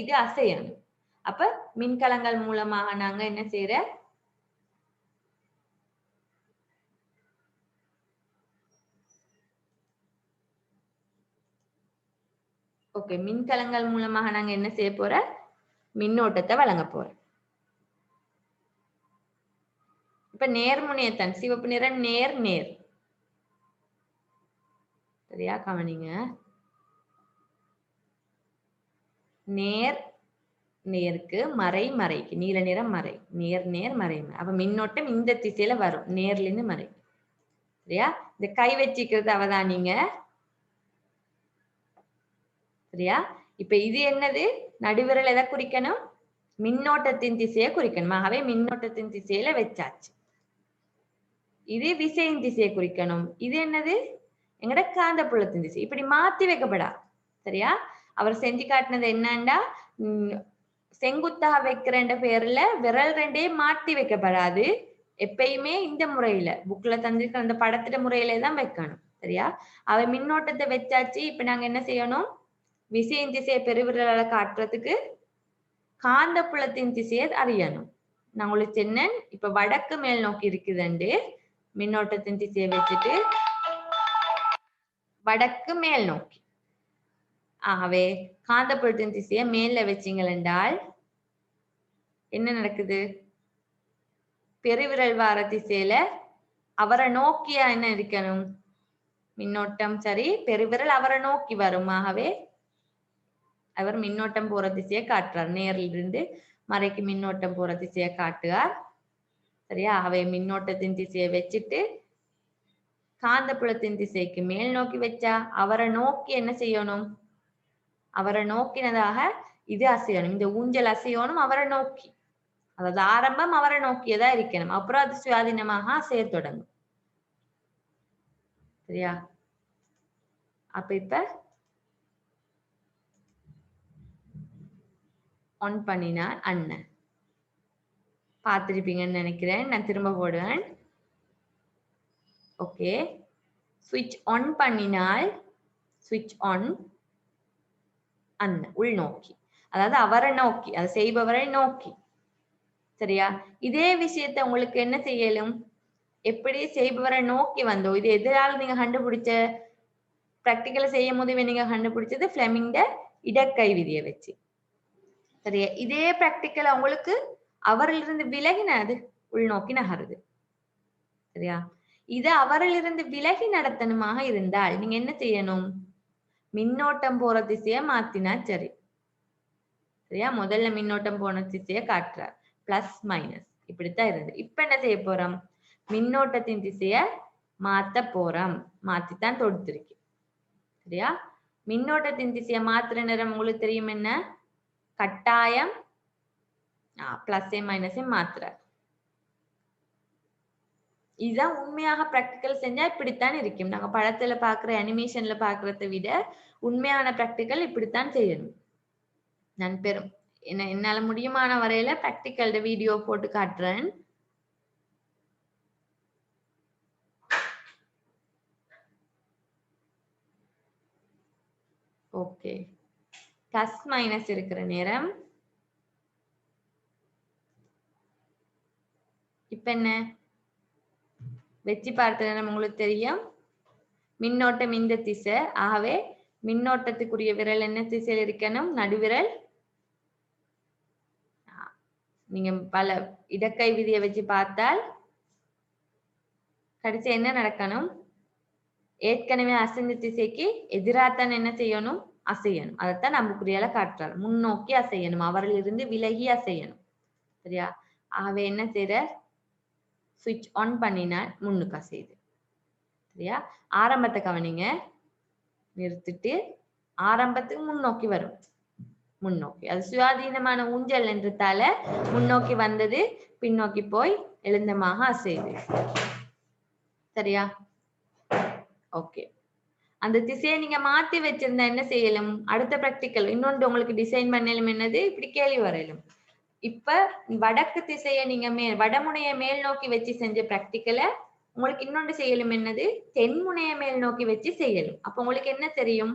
இது அசையணும். அப்ப மின்கலங்கள் மூலமாக நாங்க என்ன செய்யற, ஓகே, மின்கலங்கள் மூலமாக நாங்க என்ன செய்ய போற, மின்னோட்டத்தை வழங்க போறோம். இப்ப நேர்முனையத்தான் சிவப்பு நிறம் நேர் நேர். சரியா? கவனிங்க. நேர் நேருக்கு, மறை மறைக்கு, நீல நிறம் மறை, நேர் நேர் மறை. அப்ப மின்னோட்டம் இந்த திசையில வரும், நேர்ல இருந்து மறை. சரியா? இந்த கை வச்சிக்கிறது அவதானிங்க. சரியா? இப்ப இது என்னது? நடுவிரல் எதை குறிக்கணும்? மின்னோட்டத்தின் திசையை குறிக்கணும். ஆகவே மின்னோட்டத்தின் திசையில வச்சாச்சு. இது விசையின் திசையை குறிக்கணும். இது என்னது? எங்கட காந்தப்புலத்தின் திசை. இப்படி மாத்தி வைக்கப்படா. சரியா? அவர் செஞ்சு காட்டினது என்னண்டா, செங்குத்தாக வைக்கிறன்ற பேர்ல விரல் ரெண்டையும் மாத்தி வைக்கப்படாது. எப்பயுமே இந்த முறையில புக்ல தந்திருக்கிற அந்த படத்திட முறையிலே தான் வைக்கணும். சரியா? அவ மின்னோட்டத்தை வச்சாச்சு. இப்ப நாங்க என்ன செய்யணும்? விசையின் திசையை பெருவிரலால காட்டுறதுக்கு காந்தப்புலத்தின் திசையை அறியணும். நான் உங்களுக்கு சொன்னேன், இப்ப வடக்கு மேல் நோக்கி இருக்குதுண்டு மின்னோட்டத்தின் திசையை வச்சுட்டு வடக்கு மேல் நோக்கி. ஆகவே காந்தப்புலத்தின் திசையை மேல வச்சிங்கள் என்றால் என்ன நடக்குது? பெருவிரல் வார திசையில அவரை நோக்கியா என்ன இருக்கணும்? மின்னோட்டம். சரி, பெருவிரல் அவரை நோக்கி வரும். ஆகவே அவர் மின்னோட்டம் போற திசையை காட்டுறார். நேரில் இருந்து மறைக்கு மின்னோட்டம் போற திசையை காட்டுவார். சரியா? ஆகவே மின்னோட்டத்தின் திசையை வச்சுட்டு காந்தப்புலத்தின் திசைக்கு மேல் நோக்கி வச்சா அவரை நோக்கி என்ன செய்யணும்? அவரை நோக்கினதாக இது அசையணும். இந்த ஊஞ்சல் அசையணும் அவரை நோக்கி. அதாவது ஆரம்பம் அவரை நோக்கியதா இருக்கணும். அப்புறம் அது சுயாதீனமாக அசைய தொடங்கும். சரியா? அப்ப இப்ப ஆன் பண்ணினா அண்ணன் பார்த்திருப்பீங்கன்னு நினைக்கிறேன். நான் திரும்ப போடுவேன். ஓகே, ஸ்விட்ச் ஆன் பண்ணினால் ஸ்விட்ச் ஆன் அண்ணன் உள்நோக்கி, அதாவது அவரை நோக்கி, அதை செய்பவரை நோக்கி. சரியா? இதே விஷயத்த உங்களுக்கு என்ன செய்யலும்? எப்படி செய்பவரை நோக்கி வந்தோம், இது எதிரால நீங்க கண்டுபிடிச்ச பிராக்டிக்கல செய்யும் போது நீங்க கண்டுபிடிச்சது ஃபிளெமிங் இடக்கை விதியை வச்சு. சரியா? இதே பிராக்டிக்கல் உங்களுக்கு அவரிலிருந்து விலகினது உள்நோக்கி நகருது. சரியா? இது அவரிலிருந்து விலகி நடத்தணுமாக இருந்தால் நீங்க என்ன செய்யணும்? மின்னோட்டம் போற திசையை மாத்தினா சரி. சரியா? முதல்ல மின்னோட்டம் போன திசையை காட்டுறார், பிளஸ் மைனஸ் இப்படித்தான் இருந்து. இப்ப என்ன செய்ய போறோம்? மின்னோட்டத்தின் திசையை மாத்த போறோம். மாத்தித்தான் தொடுத்திருக்கு. சரியா? மின்னோட்டத்தின் திசையை மாத்துற நேரம் உங்களுக்கு தெரியும் என்ன? கட்டாயம் பிளஸ் மைனஸை மாத்துற. இதுதான் உண்மையாக பிராக்டிக்கல் செஞ்சா இப்படித்தான் இருக்கும். நாங்க படத்துல பாக்குற அனிமேஷன்ல பாக்குறதை விட உண்மையான பிராக்டிக்கல் இப்படித்தான் செய்யணும். நான் என்னால முடியுமான வரையில பிராக்டிக்கல் வீடியோ போட்டு காட்டுறேன். ஓகே, பிளஸ் மைனஸ் இருக்கிற நேரம் இப்ப என்ன வெற்றி பார்த்த நேரம் உங்களுக்கு தெரியும். மின்னோட்டம் இந்த திசை, ஆகவே மின்னோட்டத்துக்குரிய விரல் என்ன திசையில் இருக்கணும்? நடுவிரல். நீங்க பல இடக்கை விதியை வச்சு பார்த்தால் கடைசி என்ன நடக்கணும்? ஏற்கனவே அசைந்த திசைக்கு எதிராத்தான் என்ன செய்யணும்? அசையணும். அதைத்தான் நம்புக்குறியால காட்டுறாரு. முன்னோக்கி அசையணும், அவரிலிருந்து விலகி அசையணும். சரியா? ஆகவே என்ன செய்யற? சுவிட்ச் ஆன் பண்ணினால் முன்னுக்கு அசையுது. சரியா? ஆரம்பத்தை கவனிங்க, நிறுத்திட்டு ஆரம்பத்துக்கு முன்னோக்கி வரும். முன்னோக்கி, அது சுயாதீனமான ஊஞ்சல் என்றதால முன்னோக்கி வந்தது பின்னோக்கி போய் எழுந்தமாக அசையுது. சரியா? ஓகே, அந்த திசையை நீங்க மாத்தி வச்சிருந்தா என்ன செய்யலும்? அடுத்த பிராக்டிக்கல் இன்னொன்று உங்களுக்கு டிசைன் பண்ணலும். என்னது? இப்படி கேள்வி வரையிலும். இப்ப வடக்கு திசையை நீங்க வடமுனையை மேல் நோக்கி வச்சு செஞ்ச பிராக்டிக்கலை உங்களுக்கு இன்னொன்று செய்யலும். என்னது? தென்முனையை மேல் நோக்கி வச்சு செய்யலும். அப்ப உங்களுக்கு என்ன தெரியும்?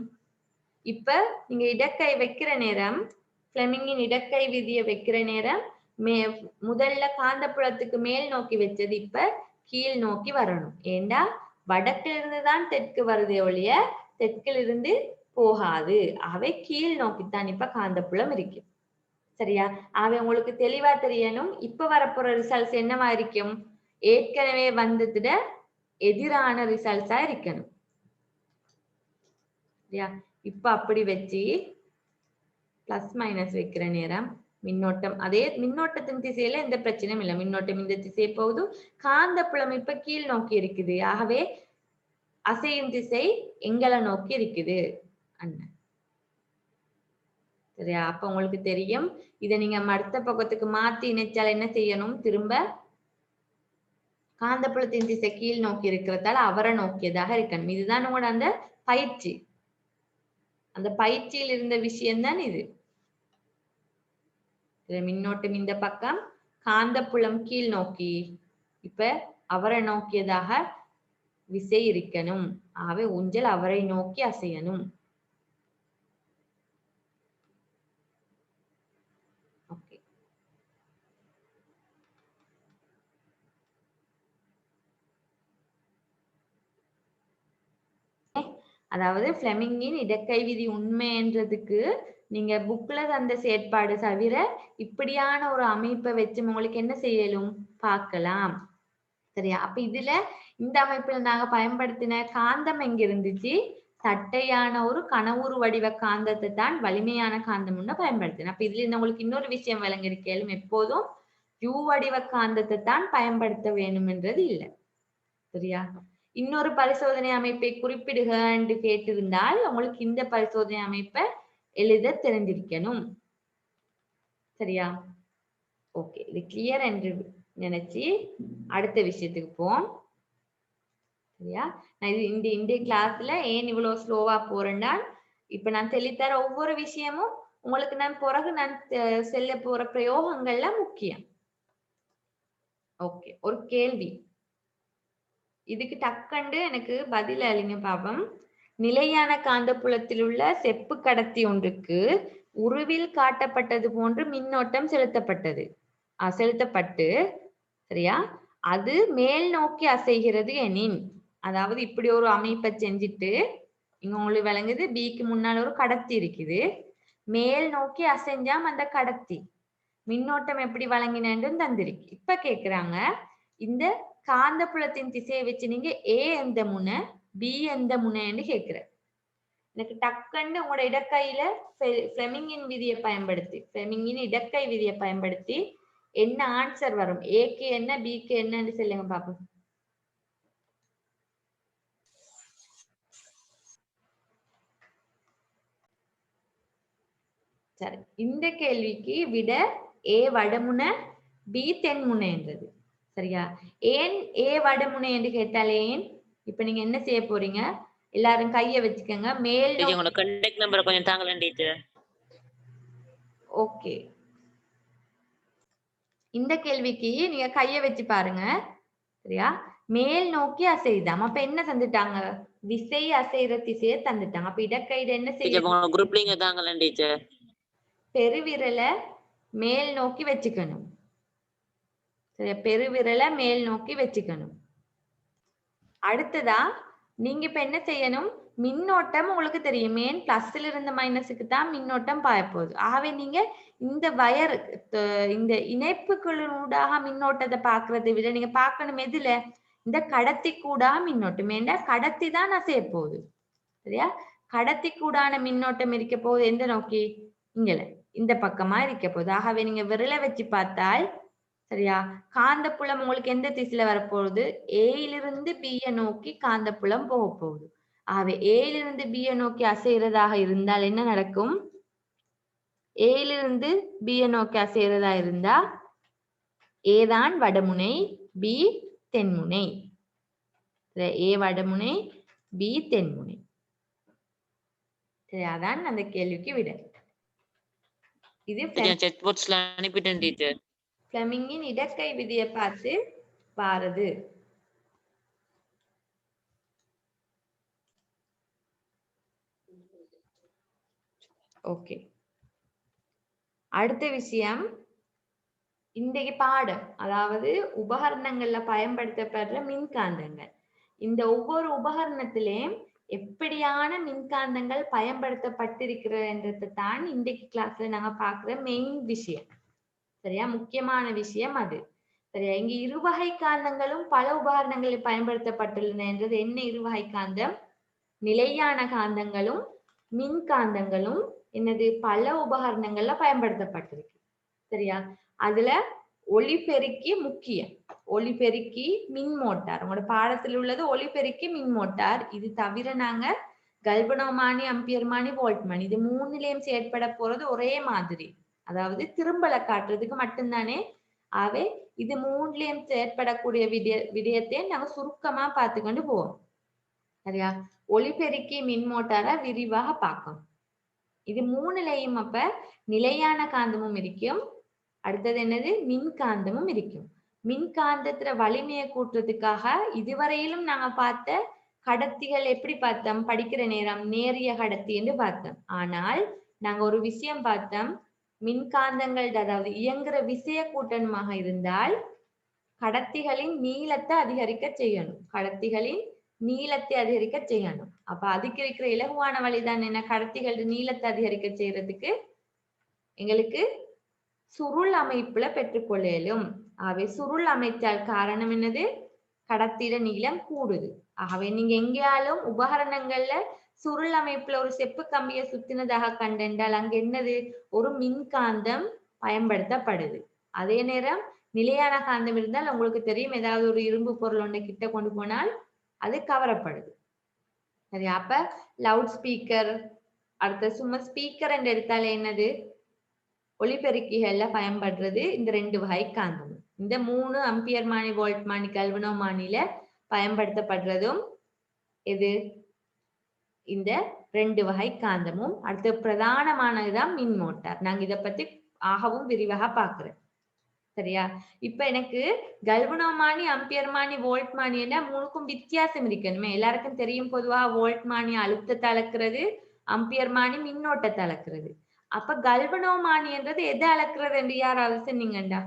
இப்ப நீங்க இடக்கை வைக்கிற நேரம், பிளெமிங்கின் இடக்கை விதியை வைக்கிற நேரம் முதல்ல காந்தப்புலத்துக்கு மேல் நோக்கி வச்சது இப்ப கீழ் நோக்கி வரணும். ஏண்டா வடக்குல இருந்து தான் தெற்கு வருதே ஒழிய தெற்கில் இருந்து போகாது. ஆகவே கீழ் நோக்கித்தான் இப்ப காந்தப்புலம் இருக்கு. சரியா? ஆகவே உங்களுக்கு தெளிவா தெரியணும். இப்ப வரப்போற ரிசல்ட்ஸ் என்னவா இருக்கும்? ஏற்கனவே வந்ததுட எதிரான ரிசல்ட்ஸா இருக்கணும். சரியா? இப்ப அப்படி வச்சு பிளஸ் மைனஸ் வைக்கிற நேரம் மின்னோட்டம் அதே மின்னோட்டத்தின் திசையில எந்த பிரச்சனையும் இல்லை. மின்னோட்டம் இந்த திசை போகுது, காந்தப்புலம் இப்ப கீழ் நோக்கி இருக்குது. ஆகவே அசையும் திசை எங்களை நோக்கி இருக்குது அண்ணன். சரியா? அப்ப உங்களுக்கு தெரியும். இதை நீங்க அடுத்த பக்கத்துக்கு மாத்தி இணைச்சால் என்ன செய்யணும்? திரும்ப காந்தப்புலத்தின் திசை கீழ் நோக்கி இருக்கிறதால அவரை நோக்கியதாக இருக்கணும். இதுதான் உங்களோட அந்த பயிற்சி. அந்த பயிற்சியில் இருந்த விஷயம்தான் இது. மின்னோட்டம் இந்த பக்கம், காந்தப்புலம் கீழ் நோக்கி, இப்ப அவரை நோக்கியதாக விசை இருக்கணும். ஆகவே ஊஞ்சல் அவரை நோக்கி அசையணும். ஓகே, அதாவது பிளெமிங்கின் இடக்கை விதி உண்மை என்றதுக்கு நீங்க புக்ல அந்த செயற்பாடு தவிர இப்படியான ஒரு அமைப்பை வச்சு உங்களுக்கு என்ன செய்யலும் பார்க்கலாம். சரியா? அப்ப இதுல இந்த அமைப்புல நாங்க பயன்படுத்தின காந்தம் எங்க இருந்துச்சு? தட்டையான ஒரு கனவுரு வடிவ காந்தத்தை தான் வலிமையான காந்தம்னு பயன்படுத்தின. அப்ப இதுல இருந்து உங்களுக்கு இன்னொரு விஷயம் விளங்கிருக்கேலும், எப்போதும் யூ வடிவ காந்தத்தை தான் பயன்படுத்த வேணும் என்றது இல்லை. சரியா? இன்னொரு பரிசோதனை அமைப்பை குறிப்பிடுக என்று கேட்டிருந்தால் உங்களுக்கு இந்த பரிசோதனை அமைப்பை எழுத தெரிஞ்சிருக்கணும். சரியா? ஓகே, இது கிளியர் என்று நினைச்சு அடுத்த விஷயத்துக்கு போம். சரியா? நான் இது இந்த கிளாஸ்ல ஏன் இவ்வளவு ஸ்லோவா போறேன்னா, இப்ப நான் தெளித்தர ஒவ்வொரு விஷயமும் உங்களுக்கு நான் பிறகு நான் செல்ல போற பிரயோகங்கள்ல முக்கியம். ஓகே, ஒரு கேள்வி, இதுக்கு டக்கண்டு எனக்கு பதில் அளிங்க பாப்போம். நிலையான காந்தப்புலத்தில் உள்ள செப்பு கடத்தி ஒன்றுக்கு உருவில் காட்டப்பட்டது போன்று மின்னோட்டம் செலுத்தப்பட்டு சரியா, அது மேல் நோக்கி அசைகிறது எனின், அதாவது இப்படி ஒரு அமைப்பை செஞ்சுட்டு இங்க உங்களுக்கு விளங்குது, பிக்கு முன்னால் ஒரு கடத்தி இருக்குது, மேல் நோக்கி அசைஞ்சாம் அந்த கடத்தி மின்னோட்டம் எப்படி வழங்கினு தந்திருக்கு. இப்ப கேக்குறாங்க, இந்த காந்தப்புலத்தின் திசையை வச்சு நீங்க ஏ எந்த முனை பி எந்த முனைன்னு கேக்குற. எனக்கு டக்குன்னு உங்களோட இடக்கையில பிளெமிங்கின் விதியை பயன்படுத்தி, பிளெமிங்கின் இடக்கை விதியை பயன்படுத்தி என்ன ஆன்சர் வரும்? ஏக்கு என்ன பிக்கு என்னன்னு சொல்லுங்க பாப்போம். சரி, இந்த கேள்விக்கு விட ஏ வடமுனை பி தென்முனை என்றது. சரியா? ஏன் ஏ வடமுனை என்று கேட்டால் ஏன்? இப்ப நீங்க என்ன செய்ய போறீங்க? எல்லாரும் கைய வச்சுக்கோங்க. மேல் டீச்சர் உங்களோட கான்டாக்ட் நம்பர் கொஞ்சம் தாங்களேன் டீச்சர். ஓகே. இந்த கேள்விக்கு நீங்க கைய வச்சு பாருங்க. சரியா? மேல் நோக்கி அசைதாம். அப்ப என்ன தந்துட்டாங்க? விசை அசைற திசையை தந்துட்டாங்க. அப்ப இடக்கைடு என்ன டீச்சர் செய்ய? உங்க குரூப் லிங்க் தாங்களேன் டீச்சர். பெருவிரலை மேல் நோக்கி வச்சுக்கணும். சரியா? பெருவிரலை மேல் நோக்கி வச்சுக்கணும். அடுத்ததா நீங்க இப்ப என்ன செய்யணும்? மின்னோட்டம் உங்களுக்கு தெரியும். மேன் பிளஸ்ல இருந்து மைனஸுக்கு தான் மின்னோட்டம் பாயப்போகுது. ஆகவே நீங்க இந்த வயர் இந்த இணைப்புகளூடாக மின்னோட்டத்தை பாக்குறதை விட நீங்க பார்க்கணும் எதுல? இந்த கடத்தி கூடா மின்னோட்டம். ஏன்னா கடத்தி தான் அசைய போகுது. சரியா? கடத்தி கூடான மின்னோட்டம் இருக்க போகுது எந்த நோக்கி? இங்கல இந்த பக்கமா இருக்க போகுது. ஆகவே நீங்க விரலை வச்சு பார்த்தால் சரியா, காந்தப்புலம் உங்களுக்கு எந்த திசையில வரப்போகுது? ஏயிலிருந்து பியை நோக்கி காந்தப்புலம் போக போகுது. ஆகவே ஏயிலிருந்து பியை நோக்கி அசைறதாக இருந்தால் என்ன நடக்கும்? ஏயிலிருந்து பியை நோக்கி அசைறதா இருந்தா ஏதான் வடமுனை, பி தென்முனை. ஏ வடமுனை, பி தென்முனை. சரி, அதான் அந்த கேள்விக்கு விட. இது செட் பாக்ஸ்ல அனுப்பிட்டேன் டீச்சர். ஃப்ளெமிங்கின் இடக்கை விதியை பார்த்து வாரது. ஓகே. அடுத்த விஷயம் இன்றைய பாடம், அதாவது உபகரணங்கள்ல பயன்படுத்தப்படுற மின்காந்தங்கள். இந்த ஒவ்வொரு உபகரணத்திலையும் எப்படியான மின்காந்தங்கள் பயன்படுத்தப்பட்டிருக்கிறதுன்றது தான் இன்றைக்கு கிளாஸ்ல நாங்க பாக்குற மெயின் விஷயம். சரியா? முக்கியமான விஷயம் அது. சரியா? இங்க இருவகை காந்தங்களும் பல உபகரணங்களில் பயன்படுத்தப்பட்டுள்ளன என்றது என்ன? இருவகை காந்தம் நிலையான காந்தங்களும் மின்காந்தங்களும் என்னது பல உபகரணங்கள்ல பயன்படுத்தப்பட்டிருக்கு. சரியா? அதுல ஒளிபெருக்கி முக்கியம். ஒளிபெருக்கி மின் மோட்டார் உங்களோட பாடத்தில் உள்ளது. ஒளிபெருக்கி மின் மோட்டார். இது தவிர நாங்க கல்வனோமானி, அம்பியர்மானி, வோல்ட்மானி இது மூணுலயும் செயற்பட போறது ஒரே மாதிரி. அதாவது திரும்பல காட்டுறதுக்கு மட்டும்தானே. ஆகவே இது மூணுலயும் செயற்படக்கூடிய விடயத்தை நாங்க சுருக்கமா பார்த்துக்கொண்டு போவோம். சரியா? ஒளிபெருக்கி மின் மோட்டாரை விரிவாக பார்க்கணும். இது மூணுலையும் அப்ப நிலையான காந்தமும் இருக்கும். அடுத்தது என்னது? மின்காந்தமும் இருக்கும். மின்காந்தத்துல வலிமையை கூட்டுறதுக்காக இதுவரையிலும் நாங்க பார்த்த கடத்திகள் எப்படி பார்த்தோம்? படிக்கிற நேரம் நேரிய கடத்தி என்று பார்த்தோம். ஆனால் நாங்க ஒரு விஷயம் பார்த்தோம். மின்காந்தங்கள் அதாவது இயங்குற விசைய கூட்டணுமாக இருந்தால் கடத்திகளின் நீளத்தை அதிகரிக்க செய்யணும். கடத்திகளின் நீளத்தை அதிகரிக்க செய்யணும். அப்ப அதுக்கு இருக்கிற இலகுவான வழிதான் என்ன? கடத்திகள் நீளத்தை அதிகரிக்க செய்யறதுக்கு எங்களுக்கு சுருள் அமைப்புல பெற்றுக்கொள்ளும். ஆகவே சுருள் அமைத்தால் காரணம் என்னது? கடத்திட நீளம் கூடுது. ஆகவே நீங்க எங்கேயாலும் உபகரணங்கள்ல சுருள் அமைப்புல ஒரு செப்பு கம்பியை சுத்தினதாக கண்டால் அங்க என்னது? ஒரு மின்காந்தம் பயன்படுத்தப்படுது. அதே நேரம் நிலையான காந்தம் இருந்தால் உங்களுக்கு தெரியும், ஏதாவது ஒரு இரும்பு பொருள் ஒன்றை கிட்ட கொண்டு போனால் அது கவரப்படுது. சரி, அப்ப லவுட் ஸ்பீக்கர், அடுத்த சும்மா ஸ்பீக்கர் என்று எடுத்தாலே என்னது? ஒளிபெருக்கிகள்ல பயன்படுறது இந்த ரெண்டு வகை காந்தம். இந்த 3 அம்பியர்மானி, வோல்ட்மானி, கல்வனோமானில பயன்படுத்தப்படுறதும் எது? இந்த 2 வகை காந்தமும். அடுத்து பிரதானமானதுதான் மின் மோட்டார். நாங்க இதை பத்தி ஆகவும் விரிவாக பார்க்கிறேன். சரியா? இப்ப எனக்கு கல்வனோமானி, அம்பியர்மானி, வோல்ட்மானி என்ன மூணுக்கும் வித்தியாசம் இருக்கணுமே. எல்லாருக்கும் தெரியும், பொதுவாக வோல்ட்மானி அழுத்தத்தை அளக்கிறது, அம்பியர்மானி மின்னோட்டத்தை அளக்கிறது. அப்ப கல்வனோமானி என்றது எதை அளக்கிறது என்று யாராவது சொன்னீங்கண்டா?